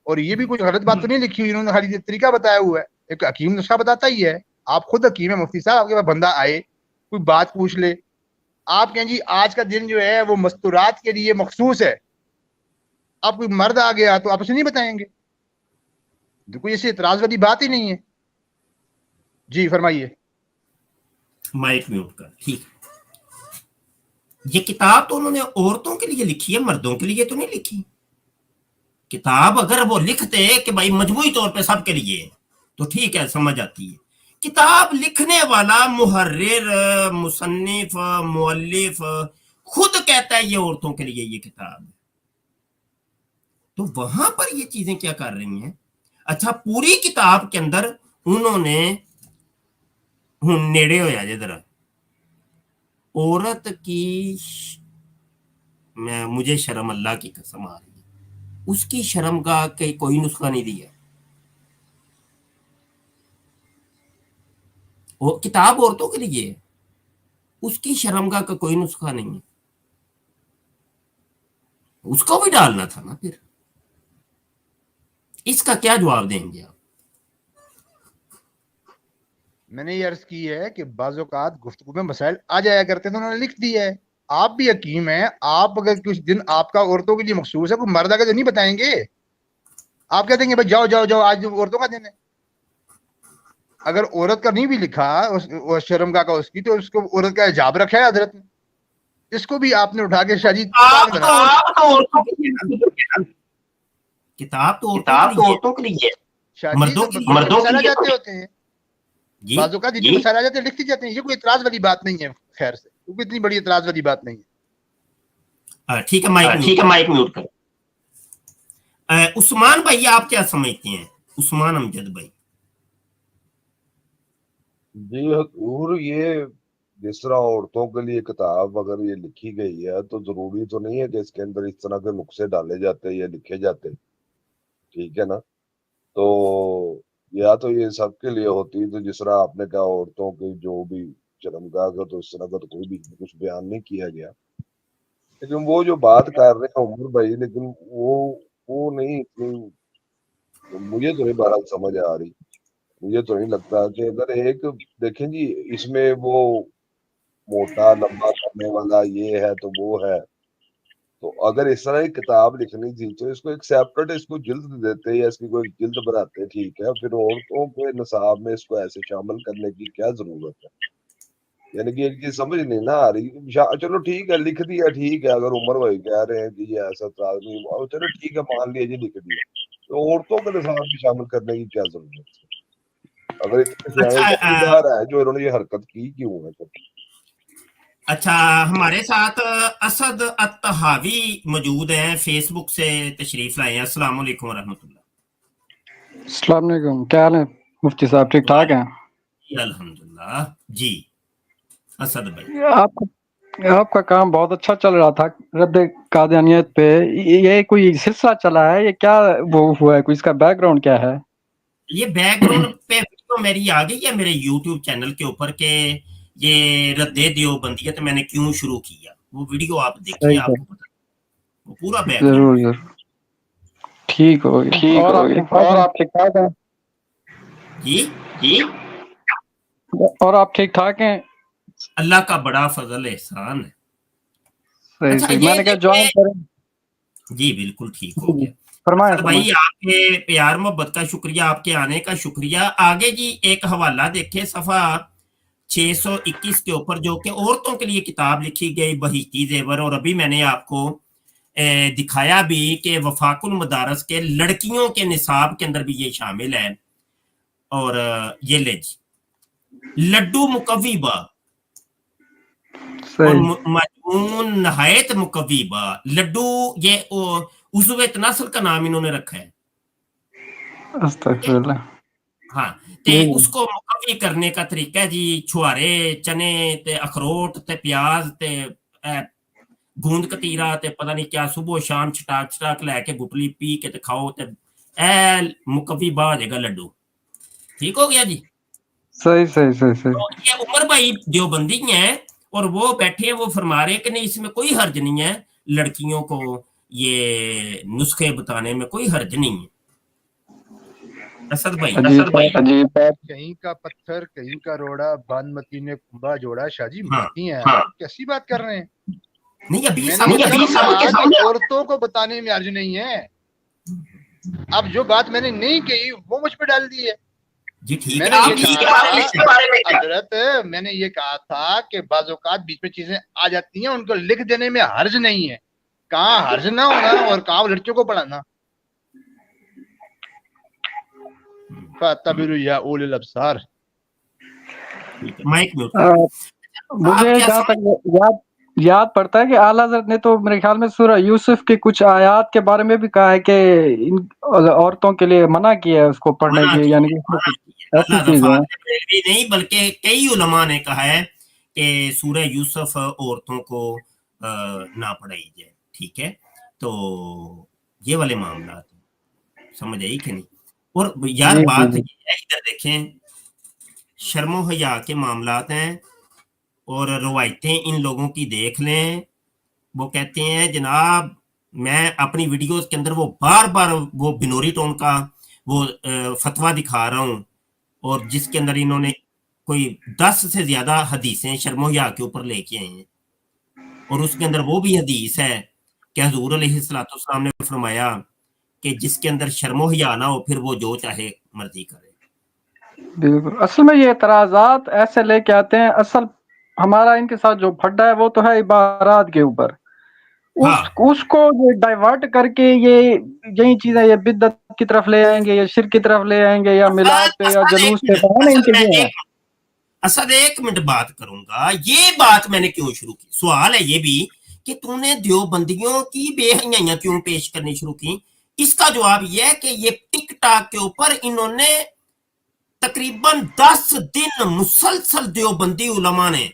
[SPEAKER 5] और ये भी कुछ गलत बात तो नहीं लिखी हुई, इन्होंने खाली तरीका बताया हुआ है। एक हकीम नुस्खा बताता ही है, आप खुद हकीम है, मुफ्ती साहब, आपके पास बंदा आए कोई बात पूछ ले, आप कहें जी आज का दिन जो है वो मस्तूरात के लिए मखसूस है, अब कोई मर्द आ गया तो आप उसे नहीं बताएंगे, तो कोई ऐसी इतराज वाली बात ही नहीं है। जी फरमाइए।
[SPEAKER 2] माइक म्यूट कर। ठीक है, ये किताब तो उन्होंने औरतों के लिए लिखी है, मर्दों के लिए तो नहीं लिखी। किताब अगर वो लिखते कि भाई मजमूई तौर पे सबके लिए, तो ठीक है, समझ आती है। किताब लिखने वाला मुहर्रिर, मुसन्निफ, मुअल्लिफ खुद कहता है ये औरतों के लिए ये किताब है, तो वहां पर ये चीजें क्या कर रही हैं? अच्छा, पूरी किताब के अंदर उन्होंने नेड़े होया जे जरा औरत की मुझे शर्म, अल्लाह की कसम आ रही है, उसकी शर्म का कोई नुस्खा नहीं दिया। वो किताब औरतों के लिए है, उसकी शर्मगाह का कोई नुस्खा नहीं है, उसको भी डालना था ना। फिर इसका क्या जवाब देंगे आप?
[SPEAKER 5] मैंने ये अर्ज की है कि बाज़ औक़ात गुफ्तगू में मसाइल आ जाया करते हैं तो उन्होंने लिख दिया है। आप भी हकीम हैं, आप अगर कुछ दिन आपका औरतों के लिए मखसूस है, कोई मर्द आके तो नहीं बताएंगे। आप कह देंगे भाई जाओ जाओ जाओ आज औरतों का दिन है। अगर औरत का नहीं भी लिखा उस शर्मगाह का उसकी, तो उसको औरत का हिजाब रखा है हजरत ने, इसको भी आपने उठा के शादी
[SPEAKER 2] किताब तो औरतों के लिए, मर्दों के
[SPEAKER 5] जाते होते हैं, बाजू का जितने मसाले आ जाते हैं लिख दी जाते हैं। ये कोई इतराज वाली बात नहीं है, खैर से क्योंकि इतनी बड़ी इतराज वाली बात नहीं है।
[SPEAKER 2] ठीक है, माइक म्यूट कर। उस्मान भाई आप क्या समझते हैं? उस्मान अमजद भाई।
[SPEAKER 1] जी हजूर, ये जिस तरह औरतों के लिए किताब अगर ये लिखी गई है तो जरूरी तो नहीं है कि इसके अंदर इस तरह के नुक्से डाले जाते या लिखे जाते, ठीक है ना। तो या तो ये सबके लिए होती, तो जिस तरह आपने कहा औरतों की जो भी शर्मगाह का, तो इस तरह का तो कोई भी कुछ बयान नहीं किया गया। लेकिन वो जो बात कर रहे हैं उमर भाई, लेकिन वो नहीं इतनी, मुझे तो नहीं बात समझ आ रही। मुझे तो नहीं लगता कि अगर एक देखें जी, इसमें वो मोटा लंबा करने वाला ये है तो वो है, तो अगर इस तरह की किताब लिखनी थी तो इसको एक सेपरेट इसको जिल्द देते या इसकी कोई जिल्द बनाते, ठीक है। फिर औरतों के निसाब में इसको ऐसे शामिल करने की क्या जरूरत है? यानी कि एक चीज समझ नहीं ना आ रही। चलो ठीक है, लिख दिया, ठीक है। अगर उमर भाई कह रहे हैं कि ये ऐसा नहीं, चलो ठीक है, मान लिया जी, लिख दिया, तो औरतों के निसाब में शामिल करने की क्या जरूरत है? अगर इतने समझदार है जो इन्होंने ये हरकत की, क्यों है?
[SPEAKER 2] अच्छा, हमारे साथ असद अत्तहावी मौजूद हैं, फेसबुक से तशरीफ लाए हैं। अस्सलाम वालेकुम रहमतुल्लाह।
[SPEAKER 6] अस्सलाम वालेकुम, क्या हाल है मुफ्ती साहब? ठीक ठाक हैं?
[SPEAKER 2] अल्हम्दुलिल्लाह जी। असद भाई,
[SPEAKER 6] आपका काम बहुत अच्छा चल रहा था रद्द कादियानियत पे। ये कोई सिलसिला चला है, ये क्या वो हुआ है, कोई इसका बैकग्राउंड क्या है?
[SPEAKER 2] ये बैकग्राउंड पे वीडियो मेरी आ गई है मेरे यूट्यूब चैनल के ऊपर के ये रद्दे देवबंदियत मैंने क्यों शुरू किया, वो वीडियो आप देखिए, आपको पता वो पूरा बैकग्राउंड।
[SPEAKER 6] जरूर ठीक हो गया। और आप ठीक ठाक हैं?
[SPEAKER 2] जी
[SPEAKER 6] और आप ठीक ठाक हैं?
[SPEAKER 2] अल्लाह का बड़ा फजल एहसान है।
[SPEAKER 6] सही
[SPEAKER 2] अच्छा,
[SPEAKER 6] सही, मैंने कहा ज्वाइन करें।
[SPEAKER 2] जी बिल्कुल ठीक हो गया।
[SPEAKER 6] फरमाएं
[SPEAKER 2] भाई आपके प्यार मोहब्बत का शुक्रिया, आपके आने का शुक्रिया। आगे जी एक हवाला देखे सफा 621 के ऊपर, जो कि औरतों के लिए किताब लिखी गई बहीकी जेवर, और अभी मैंने आपको दिखाया भी कि वफाकुल मदारस के लड़कियों के निसाब के अंदर भी ये शामिल है। और ये ले जी लड्डू मुकव्वीबा और मजमून नहायत मुकव्वीबा। लड्डू ये उज़्वे तनासल का नाम इन्होंने रखा है।
[SPEAKER 6] अस्तगफिरुल्लाह।
[SPEAKER 2] हाँ, ते उसको मुकव्वी करने का तरीका है जी, छुहारे चने ते अखरोट ते प्याज ते गूंद कतीरा ते पता नहीं क्या, सुबह शाम छटाक लैके गुटली पी के ते खाओ ते मुकव्वी बा हो जाएगा लड्डू। ठीक हो गया जी।
[SPEAKER 6] सही।
[SPEAKER 2] तो ये उमर भाई देवबंदी हैं और वो बैठे हैं, वो फरमा रहे कि नहीं इसमें कोई हर्ज नहीं है, लड़कियों को ये नुस्खे बताने में कोई हर्ज नहीं है। असद भाई
[SPEAKER 6] जी
[SPEAKER 5] कहीं का पत्थर कहीं का रोड़ा, बानमती ने कुंभा जोड़ा। शाहजी
[SPEAKER 2] हाँ,
[SPEAKER 5] मती हैं
[SPEAKER 2] हाँ।
[SPEAKER 5] कैसी बात कर रहे हैं?
[SPEAKER 2] नहीं अभी
[SPEAKER 5] मैंने
[SPEAKER 2] समझ
[SPEAKER 5] ये
[SPEAKER 2] अभी
[SPEAKER 5] कब
[SPEAKER 2] समझ
[SPEAKER 5] कहा कि औरतों को बताने में अर्ज नहीं है। अब जो बात मैंने नहीं कही वो मुझ पे डाल दी है।
[SPEAKER 2] जी ठीक है,
[SPEAKER 5] मैंने
[SPEAKER 2] आप
[SPEAKER 5] ये
[SPEAKER 2] इसके
[SPEAKER 5] कहा
[SPEAKER 2] बारे में
[SPEAKER 5] था हजरत, मैंने ये कहा था कि बाज़-औक़ात बीच में चीजें आ जाती हैं, उनको लिख देने में हर्ज नहीं है। कहाँ हर्ज ना होना और कहाँ लड़कियों को पढ़ाना। फतबिरु या उलिल अब्सार।
[SPEAKER 2] माइक म्यूट
[SPEAKER 6] अ, मुझे
[SPEAKER 2] आप क्या
[SPEAKER 6] जहाँ
[SPEAKER 2] समझ
[SPEAKER 6] तक याद पड़ता है कि आला हज़रत ने तो मेरे ख्याल में सूरह यूसुफ की कुछ आयत के बारे में भी कहा है कि इन औरतों के लिए मना किया है उसको पढ़ने
[SPEAKER 2] मना
[SPEAKER 6] की,
[SPEAKER 2] किया
[SPEAKER 6] यानी कि इसमें
[SPEAKER 2] मना
[SPEAKER 6] कुछ
[SPEAKER 2] किया
[SPEAKER 6] ऐसी
[SPEAKER 2] अल्लाह
[SPEAKER 6] चीज़ है।
[SPEAKER 2] दफात बरेलवी नहीं बल्कि कई उलमा ने कहा है कि सूरह यूसुफ औरतों को ना पढ़ाई जाए। ठीक है, तो ये वाले मामला समझ आई कि नहीं? और यार
[SPEAKER 6] जी, जी,
[SPEAKER 2] बात
[SPEAKER 6] जी।
[SPEAKER 2] ये है, इधर देखें, शर्मो हया के मामलात हैं और रवायतें इन लोगों की देख लें। वो कहते हैं जनाब मैं अपनी वीडियोस के अंदर वो बार-बार वो बिनोरी टोन का वो फतवा दिखा रहा हूँ और जिसके अंदर इन्होंने कोई 10 से ज़्यादा हदीसें शर्मो हया के ऊपर लेके आए हैं और उसके अंदर वो भी हदीस है कि हज़ूर अलैहिस्सलातु वस्सलाम ने फरमाया कि जिसके अंदर शर्मो हया ना हो फिर वो जो चाहे मर्ज़ी करे।
[SPEAKER 6] बिल्कुल, असल में ये एतराज़ात ऐसे लेके आते हैं, असल हमारा इनके साथ जो फड्डा है वो तो है इबारात के ऊपर।
[SPEAKER 2] हाँ,
[SPEAKER 6] उसको ये डाइवर्ट करके ये यही चीज़ें ये बिद्दत की तरफ ले आएँगे, या शिर्क की तरफ ले आएँगे, या मिलाद पे या
[SPEAKER 2] असद
[SPEAKER 6] जुलूस
[SPEAKER 2] एक
[SPEAKER 6] पे,
[SPEAKER 2] मिनट
[SPEAKER 6] पता नहीं इनके ये है।
[SPEAKER 2] असद 1 मिनट बात करूँगा। ये बात मैंने क्यों शुरू की? सवाल है ये भी कि तूने देवबंदियों की बेहयाइयाँ क्यों पेश करनी शुरू की? इसका जवाब ये है कि ये टिकटॉक के ऊपर इन्होंने तकरीबन 10 दिन मुसलसल देवबंदी उलमा ने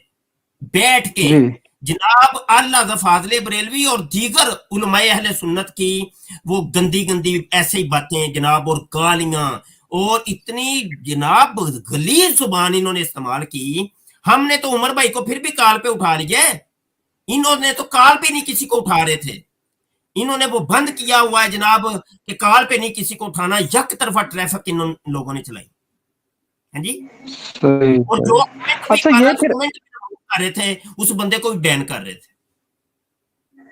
[SPEAKER 2] बैठ के
[SPEAKER 6] जी।
[SPEAKER 2] जनाब अल्लाह फाजले बरेलवी और दीगर उलमाए अहले सुन्नत की वो गंदी गंदी ऐसे ही बातें जनाब और गालियां और इतनी जनाब गलीज जुबान इन्होंने इस्तेमाल की। हमने तो उमर भाई को फिर भी काल पे उठा लिया, इन्होंने तो काल पे नहीं किसी को उठा रहे थे। इन्होंने वो बंद किया हुआ है जनाब कि काल पे नहीं किसी को उठाना, यक तरफा ट्रैफिक इन लोगों ने चलाई। हाँ जी,
[SPEAKER 6] सही,
[SPEAKER 2] और
[SPEAKER 6] सही।
[SPEAKER 2] जो कमेंट भी
[SPEAKER 6] अच्छा
[SPEAKER 2] कर
[SPEAKER 6] ये
[SPEAKER 2] रहा
[SPEAKER 6] फिर
[SPEAKER 2] कमेंट कर रहे थे उस बंदे को भी बैन कर रहे थे।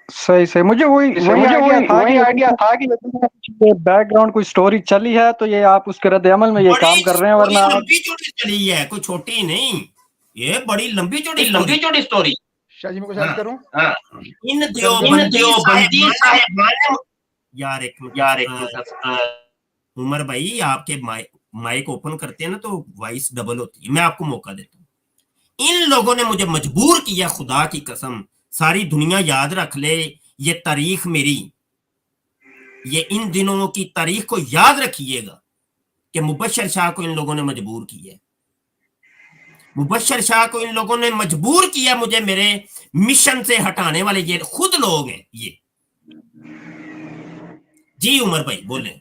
[SPEAKER 6] सही, सही। मुझे वही आइडिया था कि ये बैकग्राउंड कोई स्टोरी चली है तो ये आप उसके रद्द-ए-अमल में ये काम कर रहे हैं,
[SPEAKER 2] बड़ी
[SPEAKER 6] वरना
[SPEAKER 2] लंबी चौड़ी चली है, कोई छोटी नहीं, ये बड़ी लंबी चौड़ी स्टोरी।
[SPEAKER 5] शाह जी मैं कुछ अर्ज करूं?
[SPEAKER 2] इन
[SPEAKER 6] देवबंदी
[SPEAKER 2] साहिबान यार एक मिनट उमर भाई आपके माइक ओपन करते हैं ना तो वॉइस डबल होती है। मैं आपको मौका देता हूँ। इन लोगों ने मुझे मजबूर किया, खुदा की कसम, सारी दुनिया याद रख ले ये तारीख मेरी, ये इन दिनों की तारीख को याद रखिएगा कि मुबश्शिर शाह को इन लोगों ने मजबूर किया। मुबश्शिर शाह को इन लोगों ने मजबूर किया मुझे मेरे मिशन से हटाने वाले ये खुद लोग हैं ये। जी उमर भाई बोले।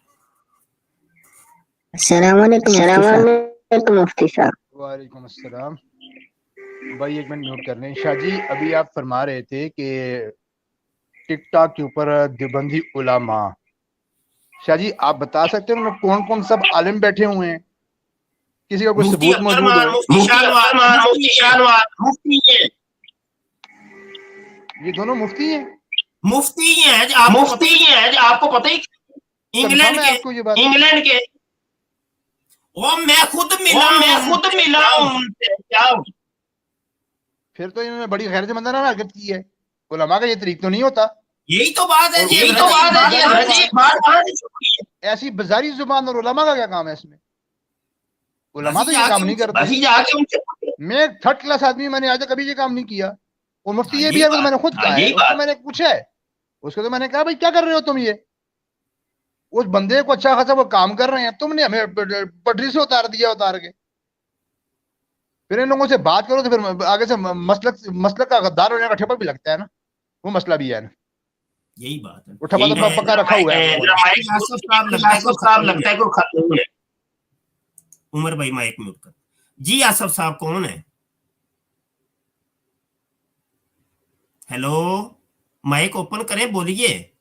[SPEAKER 4] अस्सलामुअलैकुम मुफ्ती साहब।
[SPEAKER 5] वालेकुम अस्सलाम। भाई एक मिनट म्यूट कर लें। शाह जी अभी आप फरमा रहे थे कि टिकटॉक के ऊपर देवबंदी उलामा, शाह जी आप बता सकते हैं उनमें कौन कौन सब आलिम बैठे हुए हैं? किसी का कोई
[SPEAKER 2] मुफ्ती
[SPEAKER 5] सबूत मौजूद हो?
[SPEAKER 2] मुफ्ती है,
[SPEAKER 5] ये दोनों मुफ्ती हैं?
[SPEAKER 2] मुफ्ती हैं आपको पता ही इंग्लैंड
[SPEAKER 5] कंफर्म है आपको ये बात?
[SPEAKER 2] के ओ मैं खुद मिला हूं उनसे। क्या
[SPEAKER 5] फिर तो इन्होंने बड़ी गैरतमंदाना हरकत की है। उलमा का ये तरीक तो नहीं होता।
[SPEAKER 2] यही तो बात है जी,
[SPEAKER 5] ऐसी बाजारी जुबान और उलमा का क्या काम है इसमें? उलमा तो ये काम नहीं करते। मैं थर्ड क्लास आदमी, मैंने आज तक कभी ये काम नहीं किया। और मुफ्ती ये भी है, तो मैंने खुद कहा है, उसको मैंने पूछा है, उसको तो मैंने कहा भाई क्या कर रहे हो तुम ये? उस बंदे को अच्छा खासा वो काम कर रहे हैं, तुमने हमें पटरी से उतार दिया, उतार के फिर इन लोगों से बात करो तो फिर आगे से मसलक का गद्दार होने का ठेपा भी लगता है ना, वो मसला भी है ना।
[SPEAKER 2] यही बात है,
[SPEAKER 5] वो ठप्पा तो पक्का रखा हुआ है।
[SPEAKER 2] लगता है कोई खत्म है। उमर भाई माइक म्यूट कर। जी आसफ साहब कौन है? हेलो, माइक ओपन करें, बोलिए।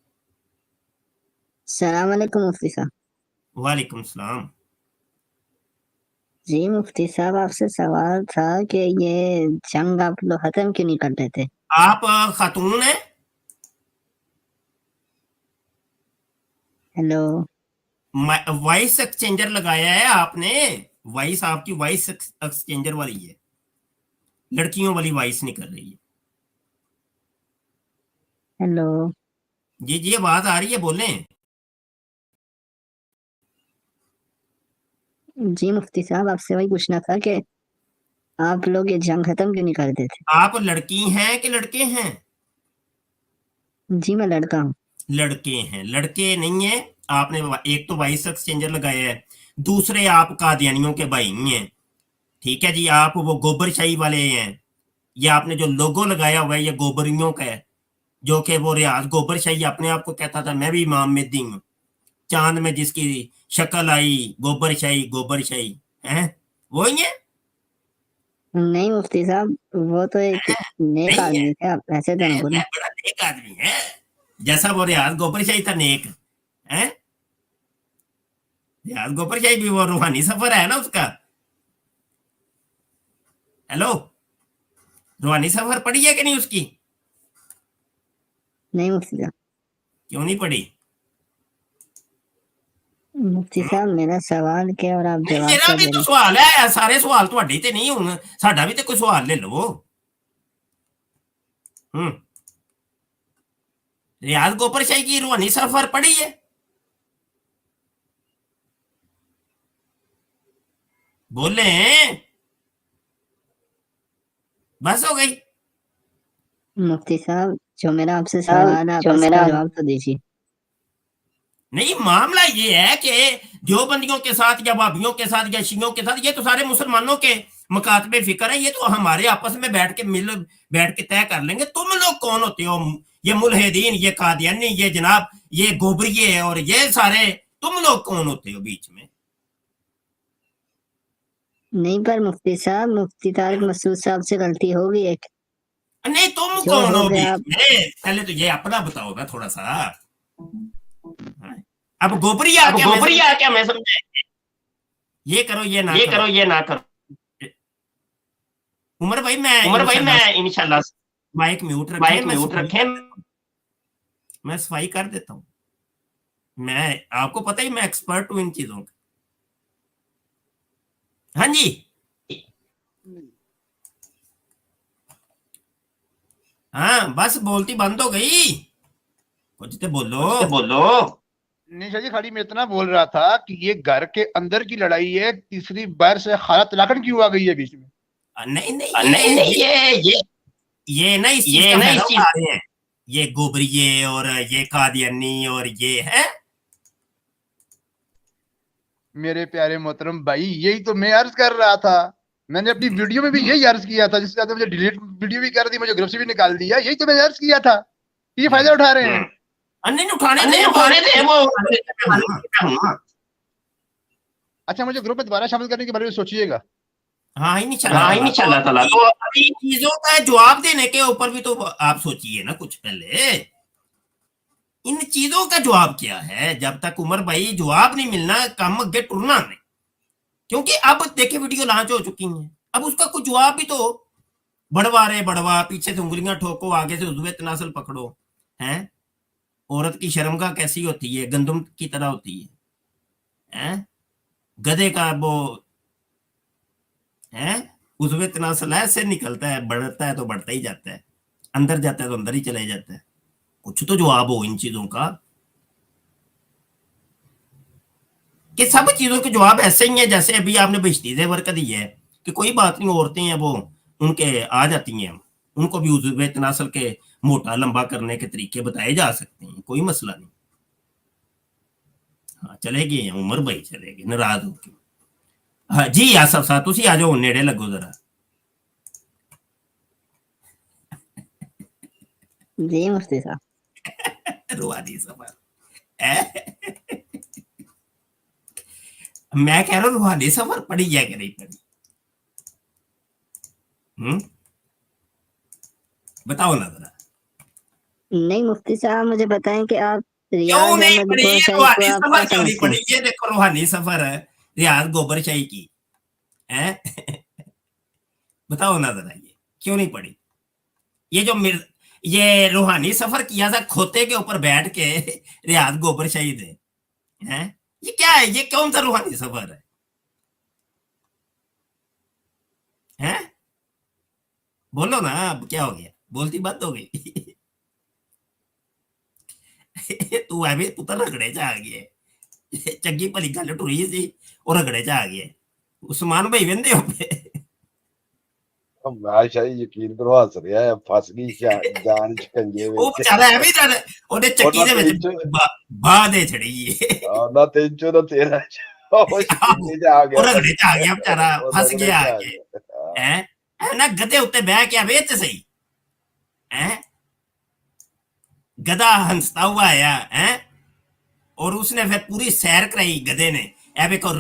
[SPEAKER 4] सलाम अलैकुम मुफ्ती साहब।
[SPEAKER 2] वालेकुम सलाम।
[SPEAKER 7] जी मुफ्ती साहब, आपसे सवाल था कि ये जंग आप लोग खत्म क्यों नहीं करते थे?
[SPEAKER 2] आप खातून है?
[SPEAKER 7] हेलो।
[SPEAKER 2] वॉइस एक्सचेंजर लगाया है आपने? वॉइस आपकी वॉइस एक्सचेंजर वाली है, लड़कियों वाली वॉइस नहीं कर रही है।
[SPEAKER 7] हेलो।
[SPEAKER 2] जी आवाज आ रही है, बोलें।
[SPEAKER 7] जी मुफ्ती साहब, आपसे वही पूछना था कि आप लोग ये जंग खत्म क्यों नहीं करते थे?
[SPEAKER 2] आप लड़की हैं कि लड़के हैं?
[SPEAKER 7] जी मैं लड़का हूँ।
[SPEAKER 2] लड़के हैं, लड़के नहीं है। आपने एक तो वॉइस एक्सचेंजर लगाया है, दूसरे आप कादियानियों के भाई हैं। ठीक है जी, आप वो गोबरशाही वाले हैं। ये आपने जो लोगो लगाया हुआ है ये गोबरियों का है, जो कि वो रियाज गोबरशाही अपने आप को कहता था मैं भी इमाम मेहदी हूँ। चांद में जिसकी शक्ल आई गोबरशाही गोबरशाही है, वो ही है।
[SPEAKER 7] नहीं मुफ्ती साहब, वो तो एक नेक
[SPEAKER 2] नहीं है,
[SPEAKER 7] आदमी थे, आप ऐसे तो ना बोले।
[SPEAKER 2] बड़ा नेक आदमी है, जैसा वो रियाज गोबरशाही था नेक है। रियाज गोबरशाही भी वो रूहानी सफर है ना उसका। हेलो, रूहानी सफर पढ़ी है कि नहीं उसकी?
[SPEAKER 7] नहीं मुफ्ती साहब।
[SPEAKER 2] क्यों नहीं पढ़ी?
[SPEAKER 7] मुफ्ती साहब मेरा सवाल क्या और आप
[SPEAKER 2] नहीं,
[SPEAKER 7] जवाब
[SPEAKER 2] मेरा
[SPEAKER 7] क्या
[SPEAKER 2] भी
[SPEAKER 7] दे
[SPEAKER 2] तो
[SPEAKER 7] रहे
[SPEAKER 2] सवाल है, सारे सवाल ਤੁਹਾਡੇ ਤੇ नहीं ਹੁਣ, ਸਾਡਾ भी तो कोई सवाल ले लो। रियाज गोबरशाही की रूहानी सफर पढ़ी है? बोले बस हो गई।
[SPEAKER 7] मुफ्ती साहब, जो मेरा आपसे सवाल है आप इसका जवाब तो दीजिए।
[SPEAKER 2] नहीं, मामला ये है कि देवबंदियों के साथ या भाभियों के साथ या शियों के साथ, ये तो सारे मुसलमानों के मुकातबे फिक्र है, ये तो हमारे आपस में बैठ के तय कर लेंगे। तुम लोग कौन होते हो? ये मुल्हिदीन, ये कादियानी, ये जनाब ये गोबरिये और ये सारे तुम लोग कौन होते हो बीच में?
[SPEAKER 7] नहीं पर मुफ्ती साहब, मुफ्ती तारिक मसूद साहब से गलती होगी एक।
[SPEAKER 2] नहीं, तुम
[SPEAKER 7] जो
[SPEAKER 2] कौन
[SPEAKER 7] हो
[SPEAKER 2] हो
[SPEAKER 7] गया
[SPEAKER 2] बीच में? पहले तो ये अपना बताओ ना थोड़ा सा। अब गोबरिया क्या मैं समझे? ये करो ये ना करो। उमर भाई मैं इंशाल्लाह माइक म्यूट रखें, मैं सफाई कर देता हूँ। मैं आपको पता ही मैं एक्सपर्ट हूँ इन चीजों का। हाँ जी, हाँ बस बोलती बंद हो गई, कुछ तो बोलो।
[SPEAKER 5] निशा जी खाली मैं इतना बोल रहा था कि ये घर के अंदर की लड़ाई है, तीसरी बार से खाला तलाकन क्यों आ गई है बीच में?
[SPEAKER 2] नहीं, ये ना इस चीज का फायदा उठा रहे हैं, ये गोबरिये और ये कादियानी और ये है।
[SPEAKER 5] मेरे प्यारे मोहतरम भाई, यही तो मैं अर्ज कर रहा था। मैंने अपनी वीडियो में भी यही अर्ज किया था, जिसके बाद मुझे डिलीट वीडियो भी कर दी, मुझे ग्रुप से भी निकाल दिया। यही तो मैंने अर्ज किया था, ये फायदा उठा रहे हैं।
[SPEAKER 2] नहीं उठाने थे वो।
[SPEAKER 5] अच्छा, मुझे ग्रुप में दोबारा शामिल करने के बारे में सोचिएगा।
[SPEAKER 2] हाँ ही नहीं चला ताला। तो अभी चीजों का जवाब देने के ऊपर भी तो आप सोचिए ना कुछ पहले। इन चीजों का जवाब क्या है? जब तक उमर भाई जवाब नहीं मिलना, काम अगे टुरना नहीं। क्योंकि अब देखे वीडियो लॉन्च हो चुकी है, अब उसका कुछ जवाब भी तो बड़वा पीछे से उंगलियां ठोको, आगे से उजवे तनासल पकड़ो हैं। औरत की शर्मगाह कैसी होती है? गंदम की तरह होती है? गधे का वो है उजवे तनासल ऐसे निकलता है, बढ़ता है तो बढ़ता ही जाता है, अंदर जाता है तो अंदर ही चले जाता है। कुछ तो जवाब हो इन चीजों का, कि सब चीजों के जवाब ऐसे ही है जैसे अभी आपने बहिश्ती ज़ेवर का दी है कि कोई बात नहीं, औरतें हैं वो उनके आ जाती हैं, उनको भी उजवे तनासल के मोटा लंबा करने के तरीके बताए जा सकते हैं, कोई मसला नहीं। हाँ चलेगी उमर भाई, चलेगी नाराज होके। हाँ जी आसफ साहब तुसी आ जाओ, नेड़े लगो जरा।
[SPEAKER 7] जी मुफ्ती साहब।
[SPEAKER 2] रूहानी सफर मैं कह रहा हूँ रूहानी सफर पढ़ी है कि नहीं पढ़ी? बताओ ना जरा।
[SPEAKER 7] नहीं मुफ्ती साहब, मुझे बताएं कि आप
[SPEAKER 2] क्यों नहीं पढ़ी रूहानी सफर? क्यों नहीं
[SPEAKER 7] समझते हैं?
[SPEAKER 2] पढ़ी? ये देखो रूहानी सफर है रियाज गोबरशाही की, हैं? बताओ ना जरा, ये क्यों नहीं पढ़ी? ये रूहानी सफर किया था खोते के ऊपर बैठ के रियाज गोबर शहीद है? ये क्या है? ये कौन सा रूहानी सफर है? हैं? बोलो ना, अब क्या हो गया? बोलती बंद हो गई। तू ਐਵੇਂ ਪੁੱਤਰ ਰਗੜੇ ਚ ਆ ਗਿਆ, ਚੰਗੀ ਭਲੀ ਗੱਲ ਟੁਰੀ ਸੀ ਉਹ ਰਗੜੇ ਚ ਆ ਗਿਆ। ਉਸਮਾਨ ਭਾਈ ਵੰਦੇ ਹੋ ਪਏ।
[SPEAKER 1] ਮੈਂ ਸ਼ਾਇਦ ਯਕੀਨ ਕਰੋ ਹੱਸ ਰਿਹਾ ਹੈ, ਫਸ ਗਈ ਜਾਨ ਸ਼ਿਕੰਜੇ
[SPEAKER 2] ਉਹ
[SPEAKER 1] ਵਿੱਚ।
[SPEAKER 2] ਵਿਚਾਰਾ ਐਵੇਂ ਜਾਨ ਉਹਦੇ ਚੱਕੀ ਦੇ ਵਿੱਚ ਬਾਹ ਦੇ ਛੜੀ
[SPEAKER 1] ਨਾ 3 ਚੋਂ ਨਾ 13 ਚ ਉਹ ਸ਼ਿਕੰਜੇ ਚ ਆ ਗਿਆ,
[SPEAKER 2] ਉਹ ਰਗੜੇ ਚ ਆ ਗਿਆ ਵਿਚਾਰਾ, ਫਸ ਗਿਆ ਆ ਕੇ ਹੈ ਨਾ। ਗਧੇ ਉੱਤੇ ਬਹਿ ਕੇ ਆਵੇ ਤੇ ਸਹੀ है, गधा हंसता हुआ आया है और उसने फिर पूरी सैर कराई गधे ने। ऐवे को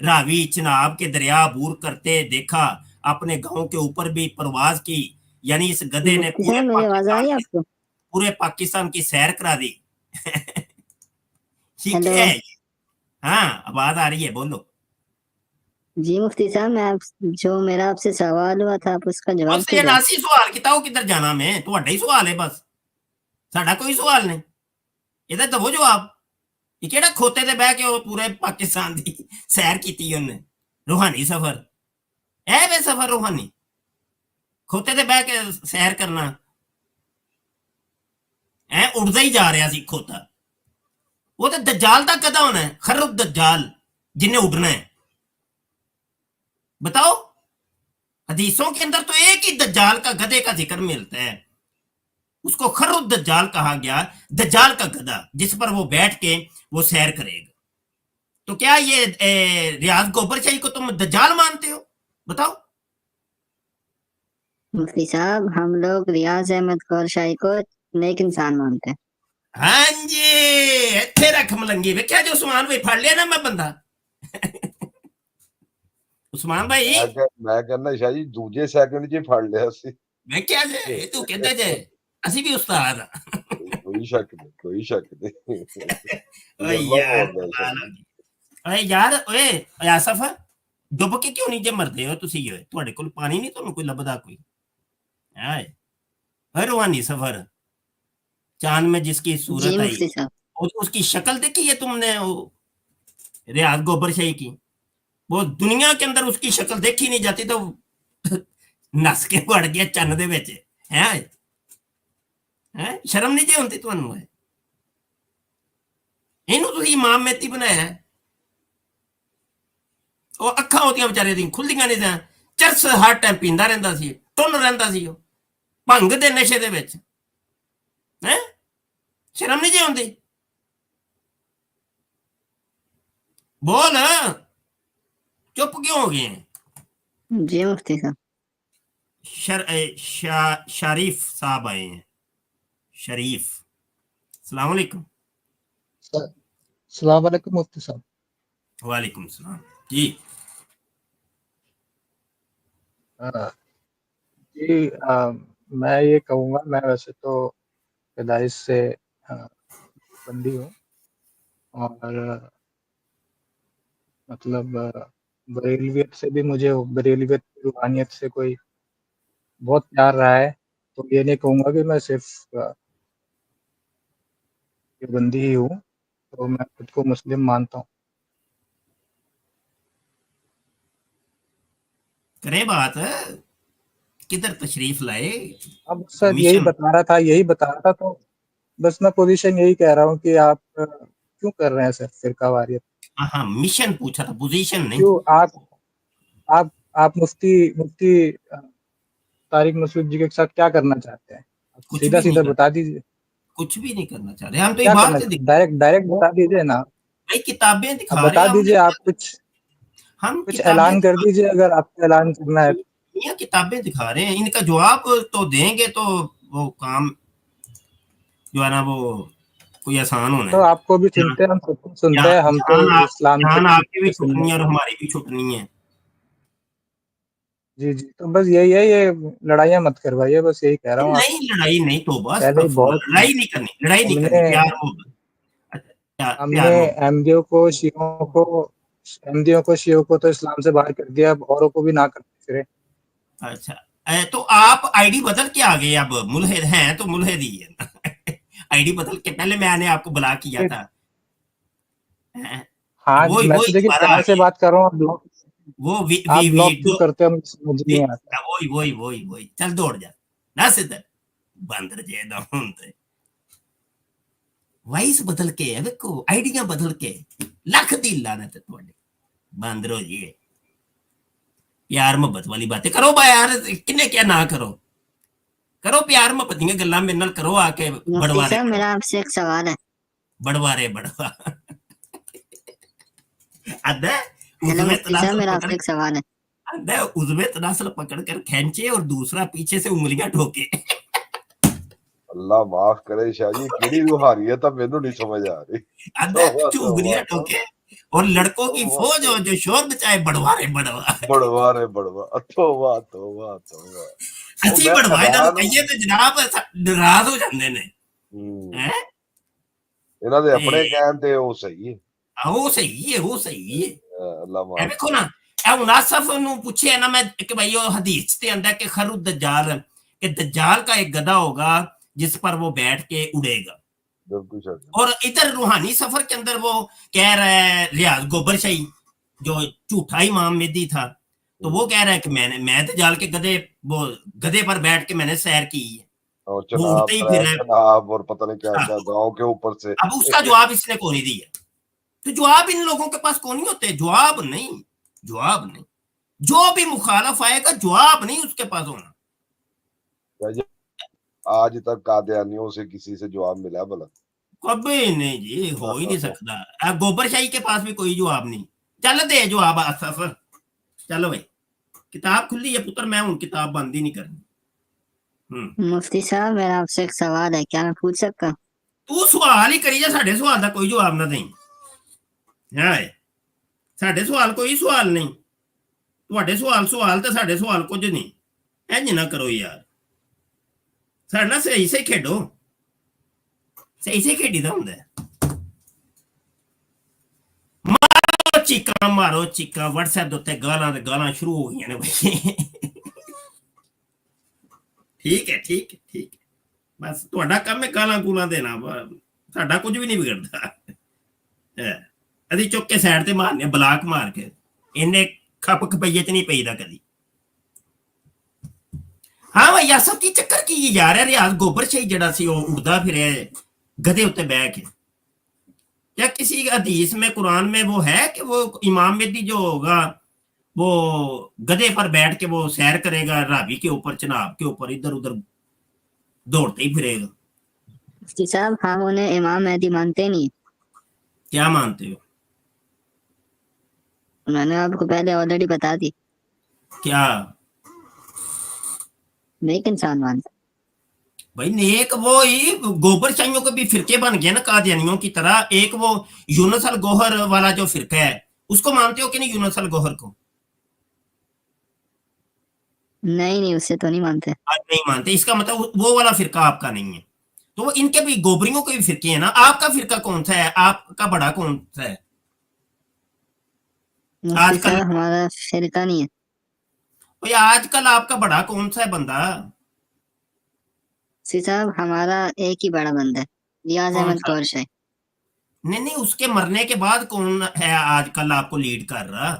[SPEAKER 2] रावी चिनाब के दरिया अबूर करते देखा, अपने गांव के ऊपर भी परवाज की। यानी इस गधे ने पूरे पाकिस्तान की सैर करा दी। ठीक है, हाँ आवाज आ रही है, बोलो
[SPEAKER 7] जी मुफ्ती साहब। मैं जो मेरा आपसे सवाल हुआ था आप उसका जवाब
[SPEAKER 2] बस ये नासी सवाल किताओ किधर जाना मैं ਤੁਹਾਡਾ ਹੀ ਸਵਾਲ ਹੈ ਬਸ, ਸਾਡਾ ਕੋਈ ਸਵਾਲ ਨਹੀਂ। ਇਹਦਾ ਦਵੋ ਜਵਾਬ। ਇਹ ਕਿਹੜਾ ਖੋਤੇ ਤੇ ਬਹਿ ਕੇ ਉਹ ਪੂਰੇ ਪਾਕਿਸਤਾਨ ਦੀ ਸੈਰ ਕੀਤੀ ਉਹਨੇ, ਰੂਹਾਨੀ ਸਫ਼ਰ। ਇਹ ਵੇ ਸਫ਼ਰ ਰੂਹਾਨੀ, ਖੋਤੇ ਤੇ ਬਹਿ ਕੇ ਸੈਰ ਕਰਨਾ। ਐ ਉੜਦਾ ਹੀ ਜਾ ਰਿਹਾ ਸੀ ਖੋਤਾ। वो तो दज्जाल का गधा होना है, खर्रुब दज्जाल जिन्हें उड़ना है। बताओ, हदीसों के अंदर तो एक ही दज्जाल का गधे का जिक्र मिलता है, उसको खर्रुब दज्जाल कहा गया, दज्जाल का गधा जिस पर वो बैठ के वो सैर करेगा। तो क्या ये रियाज गोबर शाही को तुम दज्जाल मानते हो? बताओ।
[SPEAKER 7] मुफ्ती साहब हम लोग रियाज अहमद गौर शाही को नेक इंसान मानते हैं।
[SPEAKER 2] हाँ जी, इत्थे रख मलंगी वेख्या जो उस्मान भाई फड़ लिया ना मैं बंदा। उस्मान भाई
[SPEAKER 1] मैं कहना शाह जी दूजे सेकंड च फड़ लिया सी।
[SPEAKER 2] मैं क्या जे तू कहता जे ਅਸੀਂ ਵੀ ਉਸਤਾਦ ਆ।
[SPEAKER 1] ਕੋਈ ਸ਼ੱਕ ਨਹੀਂ।
[SPEAKER 2] ਓਏ ਯਾਰ ਓਏ ਯਾਰ ਓਏ ਆਸਫ ਡੁੱਬ ਕੇ ਕਿਉਂ ਨਹੀਂ ਜੇ ਮਰਦੇ ਹੋ ਤੁਸੀਂ? ਓਏ ਤੁਹਾਡੇ ਕੋਲ ਪਾਣੀ ਨਹੀਂ ਤੁਹਾਨੂੰ ਕੋਈ ਲੱਭਦਾ ਕੋਈ? ਹਾਏ हर रूहानी सफर, चांद में जिसकी सूरत आई, उसकी शक्ल देखी है तुमने? वो रियाज गोबर शाही की, वो दुनिया के अंदर उसकी शक्ल देखी नहीं जाती तो नस के बढ़ गया चन्न दे विच है। शर्म नहीं जी होंदी तुहानू? इनू तुसीं इमाम मेहदी बनाया है। वो अखां ओदियां बेचारे दी खुलदियां नहीं सी, चरस हर टाइम पींदा रहिंदा सी, टुन्न रहिंदा सी, भंग दे नशे दे विच। शर्म नहीं जी आती? बोल, चुप क्यों हो गए?
[SPEAKER 7] जी मुफ्ती साहब।
[SPEAKER 2] शरीफ साहब आए हैं। शरीफ, अस्सलाम वालेकुम।
[SPEAKER 3] अस्सलाम वालेकुम मुफ्ती साहब।
[SPEAKER 2] वालेकुम सलाम जी।
[SPEAKER 3] जी मैं ये कहूँगा, मैं वैसे तो पैदाइश से बंदी हूँ और मतलब बरेलवियत से भी मुझे बरेलवियत रूहानियत से कोई बहुत प्यार रहा है। तो ये नहीं कहूँगा कि मैं सिर्फ बंदी ही हूँ, तो मैं खुद को मुस्लिम मानता हूँ।
[SPEAKER 2] करे बात, किधर तशरीफ लाए?
[SPEAKER 3] अब सर यही बता रहा था तो बस मैं पोजीशन यही कह रहा हूँ कि आप क्यों कर रहे हैं सर फिरकावारियत?
[SPEAKER 2] हाँ, मिशन पूछा था, पोजीशन नहीं।
[SPEAKER 3] क्यों आप मुफ्ती तारिक मसूद जी के साथ क्या करना चाहते हैं? सीधा बता दीजिए।
[SPEAKER 2] कुछ भी नहीं करना चाह रहे हम तो, ये बात से
[SPEAKER 3] डायरेक्ट बता दीजिए ना
[SPEAKER 2] भाई, किताबें दिखा
[SPEAKER 3] बता
[SPEAKER 2] रहे
[SPEAKER 3] दीजिए। आप कुछ ऐलान कर दीजिए अगर आपको ऐलान करना है।
[SPEAKER 2] ये किताबें दिखा रहे हैं, इनका जवाब तो देंगे तो वो काम जो है ना वो कोई आसान होना है।
[SPEAKER 3] तो आपको भी सुनते हैं, हम सबको सुनते हैं, हम तो इस्लाम
[SPEAKER 2] आपकी भी छुटनी है और हमारी भी छुटनी है।
[SPEAKER 3] जी तो बस यही है, ये लड़ाइयाँ मत करवाइए, बस यही कह रहा हूँ।
[SPEAKER 2] नहीं लड़ाई नहीं, तो बस लड़ाई नहीं करनी, प्यार
[SPEAKER 3] हमने एमडीओ को अहमदियों को, शियों को तो इस्लाम से बाहर कर दिया, अब औरों को भी ना करते फिरे।
[SPEAKER 2] अच्छा, तो आप आईडी बदल के आ गए, अब मुल्हिद हैं तो मुल्हिद ही है ना। आईडी बदल के, पहले मैंने आपको ब्लॉक किया था।
[SPEAKER 3] हाँ,
[SPEAKER 2] वही
[SPEAKER 3] मैं
[SPEAKER 2] वही
[SPEAKER 3] तो देखिए
[SPEAKER 2] दोबारा आ
[SPEAKER 3] प्यार से
[SPEAKER 2] गए।
[SPEAKER 3] बात कर रहा हूँ, ब्लॉक
[SPEAKER 2] वो
[SPEAKER 3] आप ब्लॉक क्यों
[SPEAKER 2] वीडियो,
[SPEAKER 3] करते हो मुझे समझ नहीं आता।
[SPEAKER 2] वही वही वही वही चल दौड़ जा ना सिद्धर बंदर जेदा ਹੁੰਦੇ वाइस बदल के देखो, आइडिया बदल के लख दी लानत ਤੁਹਾਡੇ बंदरो जी। प्यार मोहब्बत वाली बातें करो बा यार, किन्ने क्या ना करो, करो प्यार मोहब्बत दी गल्लां मेरे नाल करो आके।
[SPEAKER 7] मुफ्ती
[SPEAKER 2] बड़वारे
[SPEAKER 7] साहब मेरा आपसे एक सवाल है।
[SPEAKER 2] बड़वारे बड़वा अदे
[SPEAKER 7] हेलो
[SPEAKER 2] उसमें
[SPEAKER 7] मुफ्ती साहब मेरा आपसे एक सवाल है।
[SPEAKER 2] अदे उसमें तनासल पकड़ कर खींचे और दूसरा पीछे से उंगलियां ठोके।
[SPEAKER 1] अल्लाह माफ करे शाह जी, केड़ी रूहानियत है मैनू नहीं समझ आ रही।
[SPEAKER 2] अदे
[SPEAKER 1] तौबा
[SPEAKER 2] जो
[SPEAKER 1] तौबा
[SPEAKER 2] उंगलियां ठोके और लड़कों की
[SPEAKER 1] तौबा
[SPEAKER 2] फौज हो जो शोर मचाए, बड़वारे बड़वा।
[SPEAKER 1] बड़वा रे बड़वा, तौबा तौबा तौबा। ਉਹ
[SPEAKER 2] ਅਸੀਂ
[SPEAKER 1] ਮੈਂ
[SPEAKER 2] ਬੜਵਾ ਇਹਨਾਂ
[SPEAKER 1] ਖੁਦਾ
[SPEAKER 2] ਨੂੰ
[SPEAKER 1] ਨੂੰ
[SPEAKER 2] ਕਹੀਏ ਤੇ ਜਨਾਬ ਨਾਰਾਜ਼ ਹੋ ਜਾਂਦੇ ਨੇ ਹੈ।
[SPEAKER 1] ਇਹਨਾਂ ਦੇ
[SPEAKER 2] ਤੇ
[SPEAKER 1] ਆਪਣੇ ਕਹਿਣ ਤੇ ਉਹ ਸਹੀ ਹੈ।
[SPEAKER 2] ਉਹ ਸਹੀ ਹੈ, ਉਹ ਸਹੀ ਹੈ।
[SPEAKER 1] ਅੱਲਾ
[SPEAKER 2] ਇਹ
[SPEAKER 1] ਮਾਫ
[SPEAKER 2] ਵੇਖੋ ਨਾ, ਇਹ ਮੁਨਾਸਫ ਨੂੰ ਪੁੱਛਿਆ ਨਾ मैं कि भाई वो हदीस ते अंदर के खरु दज्जाल, कि दज्जाल का एक गधा होगा जिस पर वो बैठ के उड़ेगा।
[SPEAKER 1] बिल्कुल सही।
[SPEAKER 2] और इधर रूहानी सफर के अंदर वो कह रहा है रियाज गोबर शाही जो झूठा इमाम मेहदी था, तो वो कह रहा है कि मैं दज्जाल के गधे, वो गधे पर बैठ के मैंने सैर की है,
[SPEAKER 1] और
[SPEAKER 2] वो
[SPEAKER 1] चनाब
[SPEAKER 2] उड़ते ही फिर है।
[SPEAKER 1] चनाब और पता नहीं क्या
[SPEAKER 2] हाँ,
[SPEAKER 1] क्या गांव के ऊपर से।
[SPEAKER 2] अब उसका जवाब इसने कौन नहीं दिया। तो जवाब इन लोगों के पास कौन नहीं होते, जवाब नहीं, जवाब नहीं। जो भी मुखालफ आएगा जवाब नहीं उसके पास होना।
[SPEAKER 1] आज तक कादियानियों से किसी से जवाब मिला भला?
[SPEAKER 2] कभी नहीं जी, हो ही नहीं सकता। गोबर शाही के पास भी कोई जवाब नहीं। चल दे जवाब सफर, चलो भाई किताब खुली है पुत्र, मैं हूं किताब बंद ही नहीं करनी।
[SPEAKER 7] मुफ्ती साहब मेरा आपसे एक सवाल है, क्या मैं पूछ सकता हूँ?
[SPEAKER 2] तू सवाल ही करी जा, साडे सवाल का कोई जवाब ना दें। है साडे सवाल कोई सवाल नहीं, ਤੁਹਾਡੇ ਸਵਾਲ ਸਵਾਲ ਤੇ ਸਾਡੇ ਸਵਾਲ ਕੁਝ ਨਹੀਂ। ਇੰਜ ਨਾ ਕਰੋ ਯਾਰ, ਸਾਡੇ ਨਾਲ ਸਹੀ ਸਹੀ ਖੇਡੋ, ਸਹੀ ਸਹੀ ਖੇਡੀਦਾ ਹੁੰਦਾ। ਮਾਰੋ ਚੀਕਾਂ, ਮਾਰੋ ਚੀਕਾਂ। WhatsApp ਦੇ ਉੱਤੇ ਗਾਲਾਂ ਤੇ ਗਾਲਾਂ ਸ਼ੁਰੂ ਹੋ ਗਈਆਂ ਨੇ ਬਈ। ਠੀਕ ਹੈ ਠੀਕ ਹੈ ਠੀਕ ਹੈ, ਬਸ ਤੁਹਾਡਾ ਕੰਮ ਹੈ ਗਾਲਾਂ ਗੂਲਾਂ ਦੇਣਾ, ਸਾਡਾ ਕੁਝ ਵੀ ਨਹੀਂ ਵਿਗੜਦਾ। ਅਸੀਂ ਚੁੱਕ ਕੇ ਸਾਈਡ ਤੇ ਮਾਰਨੇ, ਬਲਾਕ ਮਾਰ ਕੇ। ਇਹਨੇ खप खपइये च नहीं पईदा कदी। हाँ भाई सब की चक्कर की जा रहा रियाज गोबर शाही जड़ा सी उड़दा फिरे गधे उत्ते बैठ के। क्या किसी हदीस में कुरान में वो है कि वो इमाम मेहदी जो होगा वो गधे पर बैठ के वो सैर करेगा, रावी के ऊपर, चनाब के ऊपर, इधर उधर दौड़ते ही फिरेगा?
[SPEAKER 7] मुफ्ती साहब हम उन्हें इमाम मेहदी मानते नहीं।
[SPEAKER 2] क्या मानते हो?
[SPEAKER 7] मैंने आपको पहले ऑलरेडी बता दी।
[SPEAKER 2] क्या?
[SPEAKER 7] नेक इंसान मानता।
[SPEAKER 2] भाई नेक वो ही गोबर शाहियों के भी फिरके बन गए ना कादियानियों की तरह। एक वो यूनुस अल गौहर वाला जो फिरका है उसको मानते हो कि नहीं? यूनुस अल गौहर को
[SPEAKER 7] नहीं नहीं, उससे तो नहीं मानते।
[SPEAKER 2] आप नहीं मानते, इसका मतलब वो वाला फिरका आपका नहीं है। तो वो इनके भी गोबरियों के भी फिरके हैं ना। आपका फिरका कौन सा है? आपका बड़ा कौन सा है?
[SPEAKER 7] आजकल हमारा फिरका नहीं है
[SPEAKER 2] भाई, आजकल आपका बड़ा कौन सा है बंदा?
[SPEAKER 7] साहब हमारा एक ही बड़ा बंदा है, रियाज अहमद गौर शाही।
[SPEAKER 2] नहीं नहीं, उसके मरने के बाद कौन है आजकल आपको लीड कर रहा?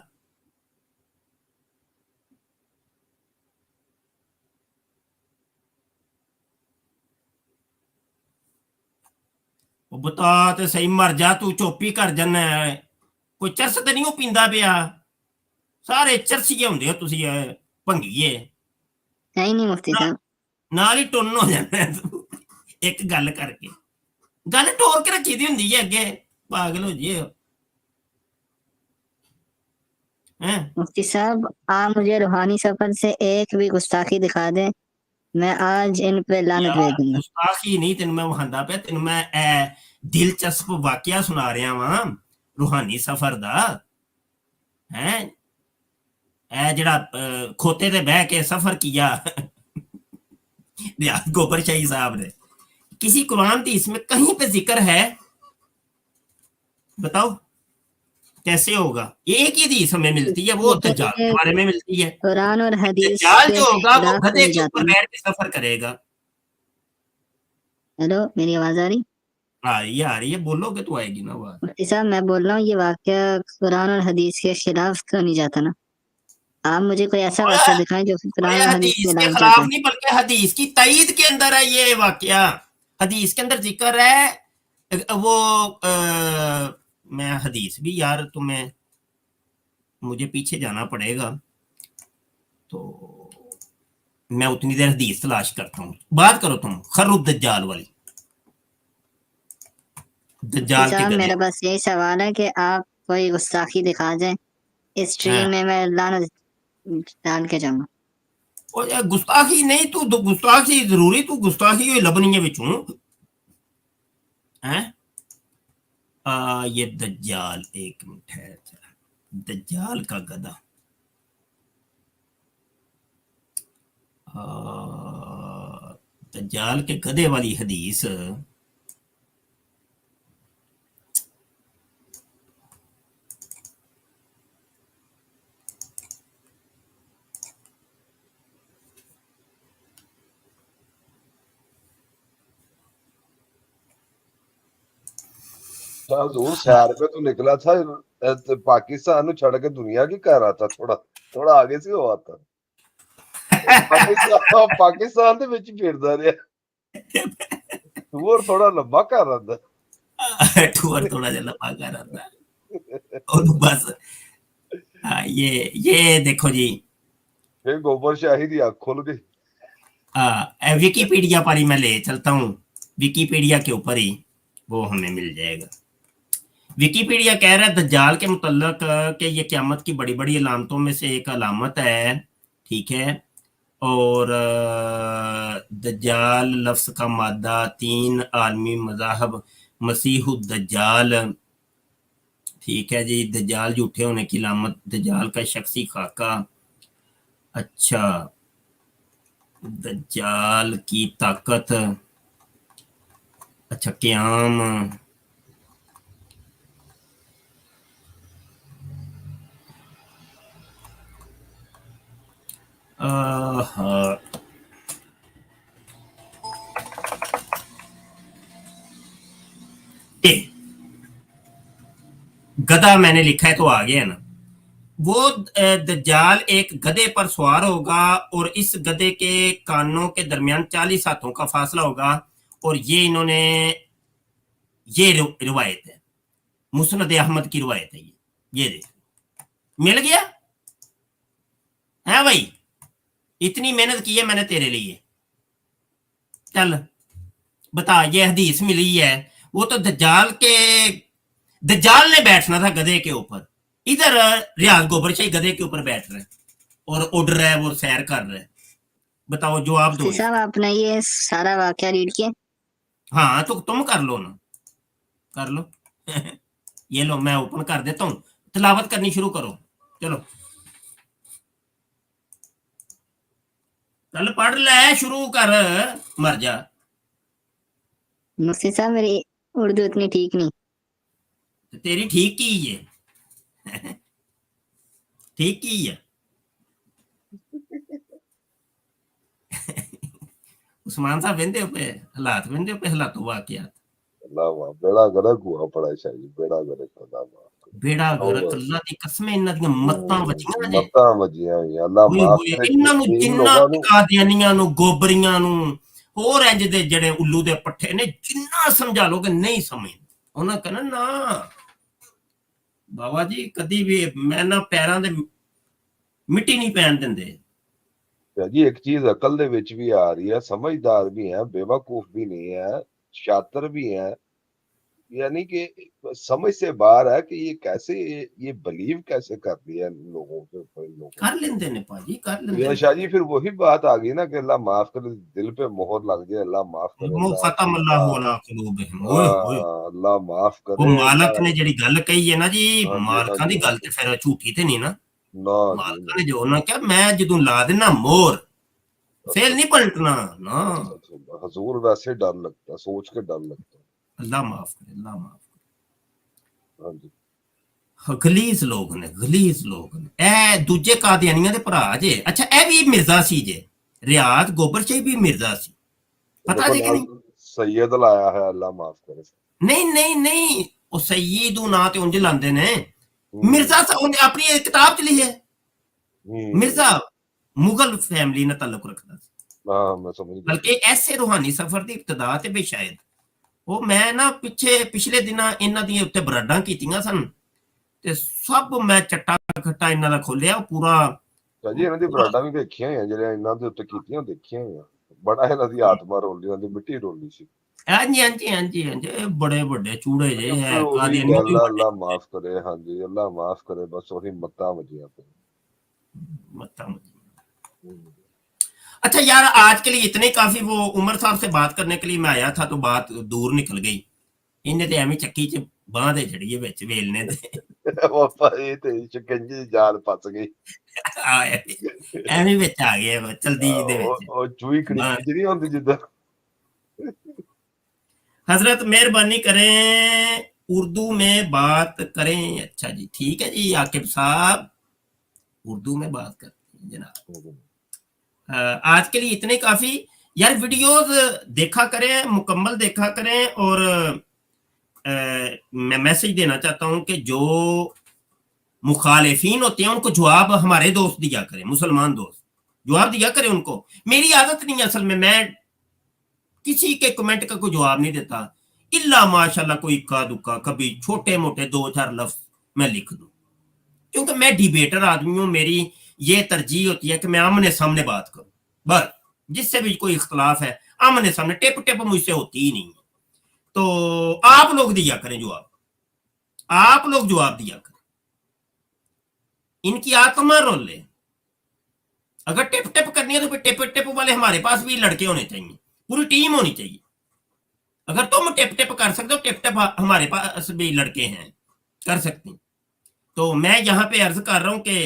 [SPEAKER 2] वो बता तो सही, मर जा तू, चुप ही कर जाना है। कोई चरस तो नहीं पींदा पिया? सारे चरसीए होंदे हो तुसी, भंगीए।
[SPEAKER 7] नहीं नहीं मुफ्ती साहब,
[SPEAKER 2] नाल ही टुन्न हो जाना है तू एक गल करके। गल टोर के रखी दी हुंदी है अगे, पागल हो जिए।
[SPEAKER 7] मुफ्ती साहब आप मुझे रूहानी सफर से एक भी गुस्ताखी दिखा दें, मैं आज इन पे लानत भेज दूंगा।
[SPEAKER 2] गुस्ताखी नहीं, तेन मैं वहांदा पे, तेन मैं दिलचस्प वाकया सुना रहा वा रूहानी सफर दा। है जड़ा खोते ते बह के सफर किया गोबर शाही साहब ने, किसी कुरान हदीस में कहीं पे जिक्र है? बताओ कैसे होगा? एक ही हदीस हमें मिलती है, वो दज्जाल के बारे में मिलती है।
[SPEAKER 7] कुरान और हदीस
[SPEAKER 2] दज्जाल
[SPEAKER 7] के
[SPEAKER 2] जो होगा वो
[SPEAKER 7] खिलाफ
[SPEAKER 2] गधे
[SPEAKER 7] नहीं
[SPEAKER 2] के
[SPEAKER 7] जाता
[SPEAKER 2] ऊपर
[SPEAKER 7] ना।
[SPEAKER 2] बैठ के सफर करेगा।
[SPEAKER 7] हेलो, मेरी आवाज आ रही?
[SPEAKER 2] आ रही है, बोलोगे तो आएगी ना आवाज।
[SPEAKER 7] मुफ्ती साहब, मैं बोल रहा हूँ ये वाकया कुरान और हदीस के खिलाफ तो नहीं जाता ना। आप मुझे कोई ऐसा वाकया दिखाएं जो कि कुरान और हदीस के
[SPEAKER 2] हदीस के
[SPEAKER 7] खिलाफ
[SPEAKER 2] खिलाफ
[SPEAKER 7] जाता है।
[SPEAKER 2] नहीं, बल्कि हदीस की तईद के अंदर है ये वाकया। हदीस के अंदर जिक्र है वो मैं हदीस भी यार तुम्हें, मुझे पीछे जाना पड़ेगा, तो मैं उतनी देर हदीस तलाश करता हूँ। बात करो तुम खरुद दज्जाल वाली,
[SPEAKER 7] मुफ्ती
[SPEAKER 2] दज्जाल के
[SPEAKER 7] साहब,
[SPEAKER 2] गधे।
[SPEAKER 7] मेरा बस यही सवाल है कि आप कोई गुस्ताखी दिखा दें, इस स्ट्रीम
[SPEAKER 2] हाँ।
[SPEAKER 7] में मैं लानत डाल के जाऊंगा।
[SPEAKER 2] और यार गुस्ताखी नहीं, तू गुस्ताखी जरूरी, तू गुस्ताखी हुई लबनियां बिचू हैं। ये दज्जाल, एक मिनट है, दज्जाल का गधा। दज्जाल के गधे वाली हदीस।
[SPEAKER 1] हजूर सैर पे तो निकला था, पाकिस्तान छड़ के दुनिया की कह रहा था, थोड़ा थोड़ा आगे से हुआ था। पाकिस्तान ਦੇ ਵਿੱਚ ਫਿਰਦਾ ਰਿਹਾ, ਟੂਰ ਥੋੜਾ ਲੰਬਾ ਕਰ ਰਹਾ था।
[SPEAKER 2] टूर थोड़ा सा लंबा कर रहा था और बस। ये देखो जी,
[SPEAKER 1] फिर गोबर शाही की आंख खुल गई।
[SPEAKER 2] विकीपीडिया पर ही मैं ले चलता हूँ, विकीपीडिया के ऊपर ही वो हमें मिल जाएगा। विकीपीडिया कह रहा है दज्जाल के मुतल्लक कि ये क़यामत की बड़ी बड़ी अलामतों में से एक अलामत है, ठीक है। और दज्जाल लफ्ज़ का मादा 3 आलमी मज़ाहब मसीहुद दज्जाल, ठीक है जी। दज्जाल झूठे होने की अलामत, दज्जाल का शख्सी खाका, अच्छा, दज्जाल की ताकत, अच्छा, क़याम, गधा मैंने लिखा है तो आ गया ना। वो दज्जाल एक गधे पर सवार होगा और इस गधे के कानों के दरमियान 40 हाथों का फासला होगा। और ये इन्होंने, ये रिवायत है, मुस्नद अहमद की रिवायत है। ये देख, मिल गया है भाई, इतनी मेहनत की है मैंने तेरे लिए। चल बता, ये हदीस मिली है। वो तो दज्जाल ने बैठना था गधे के ऊपर, इधर रियाज गोबर शाही गधे के ऊपर बैठ रहे और उड़ रहा है, वो सैर कर रहा है। बताओ जवाब दो।
[SPEAKER 7] मुफ्ती साहब, आपने ये सारा वाकया रीड किया?
[SPEAKER 2] हाँ तो तुम कर लो ना, कर लो। ये लो, मैं ओपन कर देता हूँ, तिलावत करनी शुरू करो। चलो चल पढ़ ले, शुरू कर, मर जा।
[SPEAKER 7] मुफ्ती साहब, मेरी उर्दू इतनी ठीक नहीं।
[SPEAKER 2] तेरी ठीक की है। ठीक की है। उस्मान साहब वेंदे पे हालात, वेंदे पे हालात वाकयात।
[SPEAKER 1] अल्लाह वाह, बेड़ा गरक हुआ पड़ा शाही, बेड़ा गरक अल्लाह वाह,
[SPEAKER 2] बेड़ा गरक, अल्लाह दी कसम, इन्हां दी मत्तां बचियां जे।
[SPEAKER 1] मत्तां वजियां होईयां, अल्लाह
[SPEAKER 2] ओए
[SPEAKER 1] माफ
[SPEAKER 2] होए,
[SPEAKER 1] करे
[SPEAKER 2] इन्हां नु
[SPEAKER 1] इन
[SPEAKER 2] जिन्ना
[SPEAKER 1] लोगों ਨੂੰ।
[SPEAKER 2] कादियानियां नु, गोबरियां नु, और इंज दे जड़े उल्लू दे पट्ठे ने, जिन्ना समझा लोगे नहीं समझ, उन्हां कहना ना बाबा जी कदी भी मैं ना पैरां दे मिट्टी नहीं पैन दिंदे।
[SPEAKER 1] जी एक चीज अकल दे विच भी आ रही है, समझदार भी है, बेवकूफ भी नहीं है, शातिर भी है, यानी कि समझ से बाहर है कि ये कैसे, ये बिलीव कैसे कर दिया इन लोगों के ऊपर, इन लोगों
[SPEAKER 2] कर लेंदे ने पाजी, कर
[SPEAKER 1] को।
[SPEAKER 2] लेंदे
[SPEAKER 1] ये
[SPEAKER 2] ने।
[SPEAKER 1] शाह जी फिर वही बात आ गई ना कि अल्लाह माफ करे, दिल पे मोहर लग जाए, अल्लाह माफ करे,
[SPEAKER 2] वो
[SPEAKER 1] अल्लाह
[SPEAKER 2] खत्म अल्लाह अला कुलूबिहिम। ओए होए,
[SPEAKER 1] अल्लाह माफ
[SPEAKER 2] वो
[SPEAKER 1] करे
[SPEAKER 2] मालक ने
[SPEAKER 1] अल्लाह।
[SPEAKER 2] जड़ी गल कही है ना जी,
[SPEAKER 1] हाँ जी, हाँ
[SPEAKER 2] मालकां
[SPEAKER 1] जी,
[SPEAKER 2] दी
[SPEAKER 1] हाँ
[SPEAKER 2] गल
[SPEAKER 1] जी।
[SPEAKER 2] ते फिर झूठी ते नहीं ना।
[SPEAKER 1] ना जी
[SPEAKER 2] मालकां
[SPEAKER 1] ना।
[SPEAKER 2] ने जो ना क्या, मैं जदों ला देना मोहर, फेल नहीं पलटना ना।
[SPEAKER 1] अच्छा, हजूर वैसे डर लगता है, सोच के डर लगता है।
[SPEAKER 2] अल्लाह माफ करे, अल्लाह माफ
[SPEAKER 1] हाँ जी।
[SPEAKER 2] ਗਲੀਜ਼ ਲੋਕ ਨੇ, ਗਲੀਜ਼ ਲੋਕ ਨੇ ਇਹ। ਦੂਜੇ ਕਾਦੀਆਨੀਆਂ ਦੇ ਭਰਾ ਜੇ। ਅੱਛਾ ਇਹ ਵੀ ਮਿਰਜ਼ਾ ਸੀ ਜੇ, ਰਿਆਤ ਗੋਬਰ ਸ਼ਾਹੀ ਵੀ ਮਿਰਜ਼ਾ ਸੀ, ਪਤਾ ਜੇ ਕਿ ਨਹੀਂ?
[SPEAKER 1] ਸੈयद ਲਾਇਆ ਹੈ, ਅੱਲਾ ਮਾਫ ਕਰੇ।
[SPEAKER 2] ਨਹੀਂ ਉਹ ਸਈਦੂ ਨਾਂ ਤੇ ਉਂਝ ਲਾਂਦੇ ਨੇ। ਮਿਰਜ਼ਾ ਉਹਨੇ ਆਪਣੀ ਇੱਕ ਕਿਤਾਬ ਚ ਲਿਖਿਆ ਮਿਰਜ਼ਾ ਮੁਗਲ ਫੈਮਿਲੀ ਨਾਲ ਤਾਲੁਕ ਰੱਖਦਾ ਸੀ।
[SPEAKER 1] ਹਾਂ ਮੈਂ ਸਮਝ ਗਿਆ।
[SPEAKER 2] ਬਲਕਿ ਐਸੇ ਰੂਹਾਨੀ ਸਫ਼ਰ ਦੀ ਇਬਤਦਾ ਤੇ ਬੇਸ਼ਾਇਦ ਉਹ ਮੈਂ ਨਾ ਪਿਛਲੇ ਦਿਨਾਂ ਇਹਨਾਂ ਦੀਆਂ ਉੱਤੇ ਬਰਾਡਾਂ ਕੀਤੀਆਂ ਸਨ ਤੇ ਸਭ ਮੈਂ ਚੱਟਾ ਖੱਟਾ ਇਹਨਾਂ ਦਾ ਖੋਲਿਆ ਪੂਰਾ।
[SPEAKER 1] ਜੀ ਇਹਨਾਂ ਦੀ ਬਰਾਡਾਂ ਵੀ ਦੇਖੀਆਂ ਹੋਈਆਂ, ਜਿਹੜੀਆਂ ਇਹਨਾਂ ਦੇ ਉੱਤੇ ਕੀਤੀਆਂ ਦੇਖੀਆਂ ਹੋਈਆਂ। ਬੜਾ ਇਹਨਾਂ ਦੀ ਆਤਮਾ ਰੋਲੀ, ਇਹਨਾਂ ਦੀ ਮਿੱਟੀ ਰੋਲੀ ਸੀ।
[SPEAKER 2] ਹਾਂਜੀ ਬੜੇ ਵੱਡੇ ਚੂੜੇ ਜੇ ਹੈ
[SPEAKER 1] ਅੱਲਾ ਮਾਫ करे। हाँ जी अल्लाह माफ करे। बस वही मत्ता वजिया पे
[SPEAKER 2] मत्ता। अच्छा यार आज के लिए इतने काफी। वो उमर साहब से बात करने के लिए मैं आया था तो बात दूर निकल गई। इन्हें ते एवं चक्की च बांह दे छड़ी है विच वेलने दे
[SPEAKER 1] पापा ये ते शिकंजी जाल फस गई
[SPEAKER 2] एवं विच आ गए जल्दी दे विच।
[SPEAKER 1] ओ चूई खड़ी नहीं होंदी जिद्दां।
[SPEAKER 2] हजरत मेहरबानी करें उर्दू में बात करें। अच्छा जी ठीक है जी आकिब साहब उर्दू में बात करते हैं जनाब। आज के लिए इतने काफी। यार वीडियोस देखा करें, मुकम्मल देखा करें। और मैं मैसेज देना चाहता हूं कि जो मुखालिफिन होते हैं उनको जवाब हमारे दोस्त दिया करें, मुसलमान दोस्त जवाब दिया करें उनको। मेरी आदत नहीं है असल में, मैं किसी के कमेंट का कोई जवाब नहीं देता इल्ला माशाल्लाह कोई इक्का दुक्का कभी छोटे मोटे 2-4 लफ्ज मैं लिख दूं, क्योंकि मैं डिबेटर आदमी हूं। मेरी ये तरजीह होती है कि मैं आमने सामने बात करूं, बस जिससे भी कोई इख्तलाफ है आमने सामने। टिप टिप मुझसे होती ही नहीं है। तो आप लोग दिया करें जवाब, आप लोग जवाब दिया करें। इनकी आत्मा रोले। अगर टिप टिप करनी है तो फिर टिप टिप वाले हमारे पास भी लड़के होने चाहिए, पूरी टीम होनी चाहिए। अगर तुम टिप टिप कर सकते हो, टिप टिप हमारे पास भी लड़के हैं कर सकते हैं। तो मैं यहाँ पे अर्ज कर रहा हूँ कि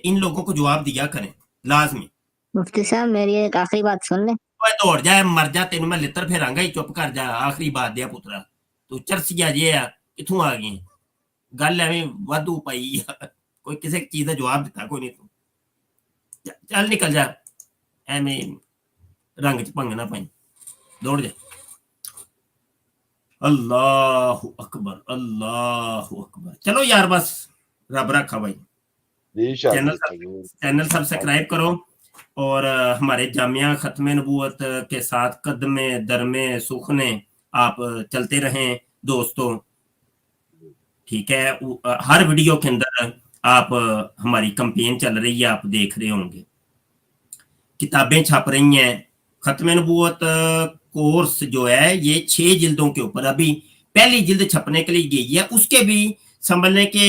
[SPEAKER 2] इन लोगों को जवाब दिया करें लाजमी।
[SPEAKER 7] मुफ्ती साहब मेरी एक आखिरी बात सुन ले।
[SPEAKER 2] दौड़ जाए मर जा, तेन मैं लित्र फेरांगा ही, चुप कर जा। आखिरी बात दिया पुत्रा तू चरसिया जे आ किथों आ गई गल एवं वाधू पाई कोई किसी चीज का जवाब दिता कोई नहीं। तू चल निकल जा एवं रंग च भंग ना पाई, दौड़ जा। अल्लाहु अकबर अल्लाहु अकबर। चलो यार बस रब रखा भाई। चैनल सब्सक्राइब करो और हमारे जामिया खत्म नबूवत के साथ कदमे दरमे सुखने आप चलते रहें दोस्तों, ठीक है। हर वीडियो के अंदर आप हमारी कैंपेन चल रही है, आप देख रहे होंगे। किताबें छप रही हैं। खत्म नबूवत कोर्स जो है ये 6 जिल्दों के ऊपर, अभी पहली जिल्द छपने के लिए गई है, उसके भी संभलने के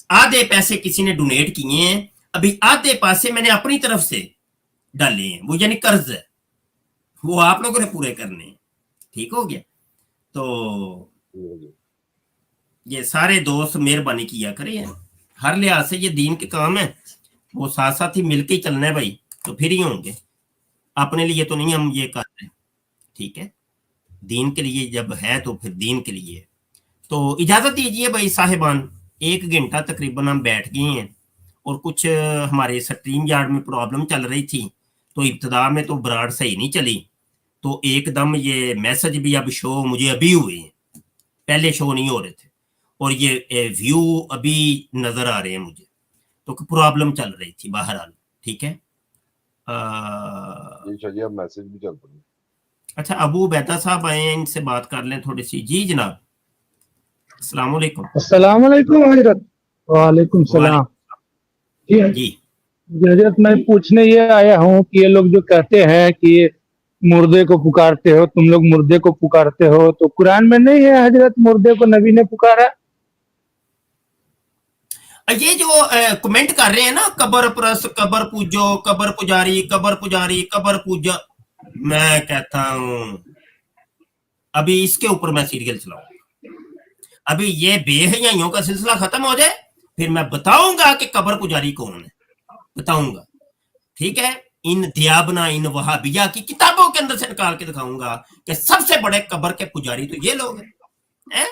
[SPEAKER 2] आधे पैसे किसी ने डोनेट किए हैं, अभी आधे पैसे मैंने अपनी तरफ से डाले हैं, वो यानी कर्ज है, वो आप लोगों ने पूरे करने हैं। ठीक हो गया। तो ये सारे दोस्त मेहरबानी किया करें, हर लिहाज से ये दीन के काम है, वो साथ साथ ही मिलके ही चलना है भाई, तो फिर ही होंगे। अपने लिए तो नहीं हम ये कर रहे, ठीक है। दीन के लिए जब है तो फिर दीन के लिए। तो इजाजत दीजिए भाई साहिबान, 1 घंटा तकरीबन हम बैठ गए हैं और कुछ हमारे स्ट्रीम यार्ड में प्रॉब्लम चल रही थी, तो इब्तदा में तो ब्राड सही नहीं चली, तो एकदम ये मैसेज भी अब शो मुझे अभी हुए हैं, पहले शो नहीं हो रहे थे, और ये व्यू अभी नजर आ रहे हैं मुझे, तो प्रॉब्लम चल रही थी बहरहाल, ठीक है।
[SPEAKER 1] मैसेज भी चल पड़ी।
[SPEAKER 2] अच्छा अबू उबैदा साहब आए हैं, इनसे बात कर लें थोड़ी सी। जी जनाब अस्सलाम वालेकुम।
[SPEAKER 8] अस्सलाम वालेकुम हजरत। वालेकुम सलाम।
[SPEAKER 2] जी
[SPEAKER 8] हजरत मैं पूछने ये आया हूँ कि ये लोग जो कहते हैं कि मुर्दे को पुकारते हो, तुम लोग मुर्दे को पुकारते हो, तो कुरान में नहीं है हजरत मुर्दे को नबी ने पुकारा?
[SPEAKER 2] ये जो कमेंट कर रहे हैं ना, कबर परस, कबर पूजो, कबर पुजारी, कबर पुजारी, कबर पूजा, मैं कहता हूं अभी इसके ऊपर मैं सीरियल चलाऊंगा। अभी ये बेहयाइयों का सिलसिला खत्म हो जाए, फिर मैं बताऊंगा कि कबर पुजारी कौन है, बताऊंगा, ठीक है। इन दियाबना इन वहाबिया की किताबों के अंदर से निकाल के दिखाऊंगा कि सबसे बड़े कबर के पुजारी तो ये लोग हैं।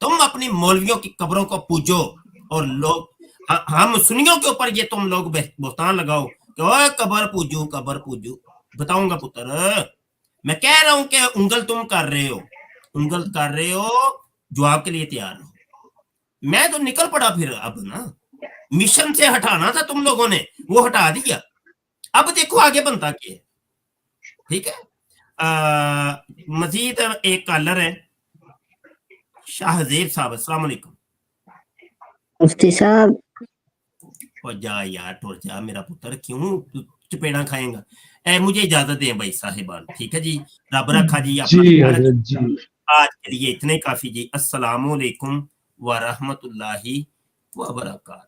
[SPEAKER 2] तुम अपनी मौलवियों की कब्रों को पूजो, और लोग हम सुन्नियों के ऊपर ये तुम लोग बोहतान लगाओ कि ओए कबर पूजू। बताऊंगा पुत्र, मैं कह रहा हूं कि उंगल तुम कर रहे हो, जवाब के लिए तैयार हो। मैं तो निकल पड़ा फिर। अब ना मिशन से हटाना था तुम लोगों ने, वो हटा दिया। अब देखो आगे बनता क्या है। ठीक है, मजीद एक कॉलर है, शाहजेब साहब, अस्सलाम वालेकुम।
[SPEAKER 7] मुफ्ती साहब
[SPEAKER 2] और जा यार, टुर जा मेरा पुत्र, क्यों चपेड़ा खाएगा। मुझे इजाजत दें भाई साहिबान, ठीक है जी, रब रखा जी, अपना
[SPEAKER 8] जी
[SPEAKER 2] ख्याल
[SPEAKER 8] हजरत
[SPEAKER 2] रखिएगा।
[SPEAKER 8] जी।
[SPEAKER 2] आज के लिए इतने काफी जी। अस्सलामु अलैकुम व रहमतुल्लाहि व बरकातुहू।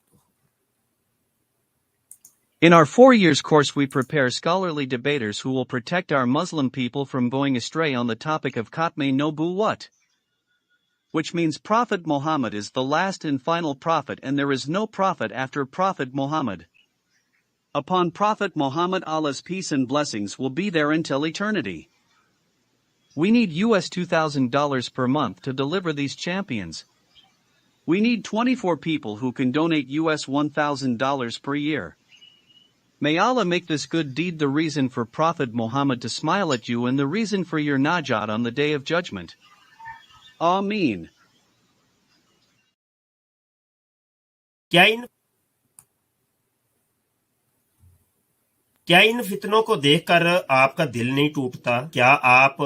[SPEAKER 9] In our 4 years course we prepare scholarly debaters who will protect our Muslim people from going astray on the topic of Khatme Nubuwwat, which means Prophet Muhammad is the last and final prophet and there is no prophet after Prophet Muhammad. Upon Prophet Muhammad, Allah's peace and blessings will be there until eternity. We need US $2,000 per month to deliver these champions. We need 24 people who can donate US $1,000 per year. May Allah make this good deed the reason for Prophet Muhammad to smile at you and the reason for your najat on the day of judgment. Ameen.
[SPEAKER 2] क्या इन फितनों को देखकर आपका दिल नहीं टूटता? क्या आप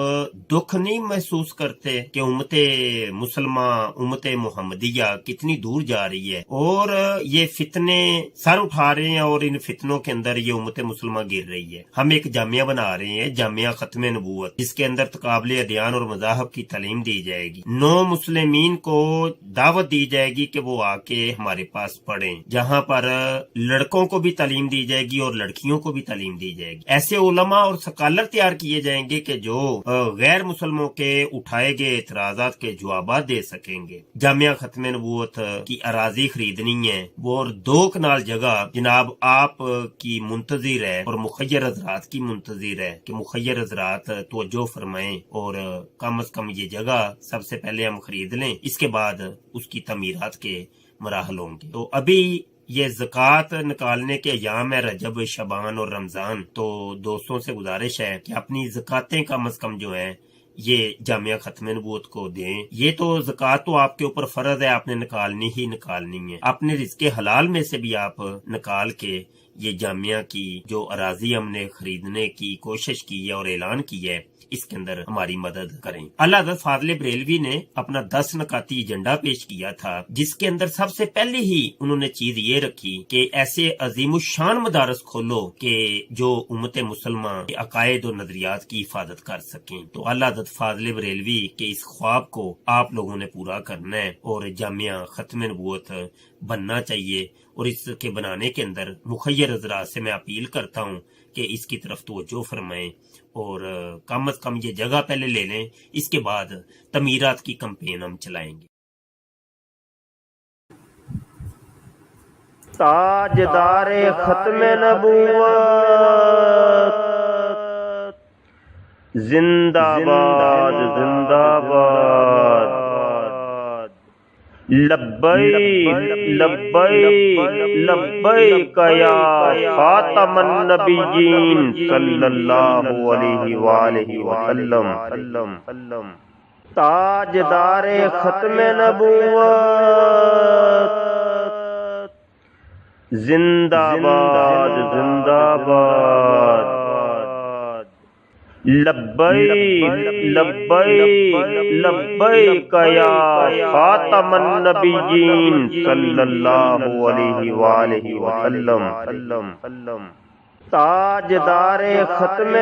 [SPEAKER 2] दुख नहीं महसूस करते कि उम्मते मुसलमान, उम्मते मुहम्मदिया कितनी दूर जा रही है और ये फितने सर उठा रहे हैं और इन फितनों के अंदर ये उम्मते मुसलमान गिर रही है। हम एक जामिया बना रहे हैं, जामिया खत्म नबूवत, जिसके अंदर तकाबले अदयान और मज़ाहब की तालीम दी जाएगी। नो मुस्लिमीन को दावत दी जाएगी कि वो आके हमारे पास पढ़ें, जहाँ पर लड़कों को भी तालीम दी जाएगी और लड़कियों को भी तालीम दी जाएगी। ऐसे उलमा और स्कॉलर तैयार किए जाएंगे कि जो गैर मुसलमानों के उठाए गए एतराजात के जवाब दे सकेंगे। जामिया खत्म नबूवत की अराजी खरीदनी है, वो और 2 कनाल जगह जनाब आप की मुंतजिर है और मुखय्यर हजरात की मुंतजिर है कि मुखय्यर हजरात तवज्जो फरमाएं और कम से कम ये जगह सबसे पहले हम खरीद लें, इसके बाद उसकी तमीरात के मराहल होंगे। तो अभी ये ज़कात निकालने के अयाम है, रजब, शबान और रमजान। तो दोस्तों से गुजारिश है कि अपनी ज़कातें कम से कम जो है ये जामिया खत्म नबूवत को दें। ये तो ज़कात तो आपके ऊपर फर्ज है, आपने निकालनी ही निकालनी है। अपने रिज़्क़े हलाल में से भी आप निकाल के ये जामिया की जो अराजी हमने खरीदने की कोशिश की है और ऐलान किया है, इसके अंदर हमारी मदद करें। अल्लाह हज़रत फाज़िल बरेलवी ने अपना 10 नकाती एजेंडा पेश किया था, जिसके अंदर सबसे पहले ही उन्होंने चीज ये रखी कि ऐसे अजीमुशान मदारस खोलो कि जो उम्मत मुसलमान के अकायद और नजरियात की हिफाजत कर सकें। तो अल्लाह हज़रत फाज़िल बरेलवी के इस ख्वाब को आप लोगों ने पूरा करना है और जामिया खत्म नबूवत बनना चाहिए। और इसके बनाने के अंदर मुखय्यर हज़रात से मैं अपील करता हूँ कि इसकी तरफ तवज्जो फरमाएं और कम से कम ये जगह पहले ले लें, इसके बाद तमीरात की कैंपेन हम चलाएंगे।
[SPEAKER 10] ताजदारे खत्म नबूवत जिंदाबाद जिंदाबाद। लब्बैक लब्बैक लब्बैक या खातमन नबिय्यीन सल्लल्लाहु अलैहि वसल्लम। ताजदारे खत्म नबूवत जिंदाबाद जिंदाबाद। लब्बैक लब्बैक लब्बैक या खातमन नबिय्यीन सल्लल्लाहु अलैहि वसल्लम। ताजदारे खत्म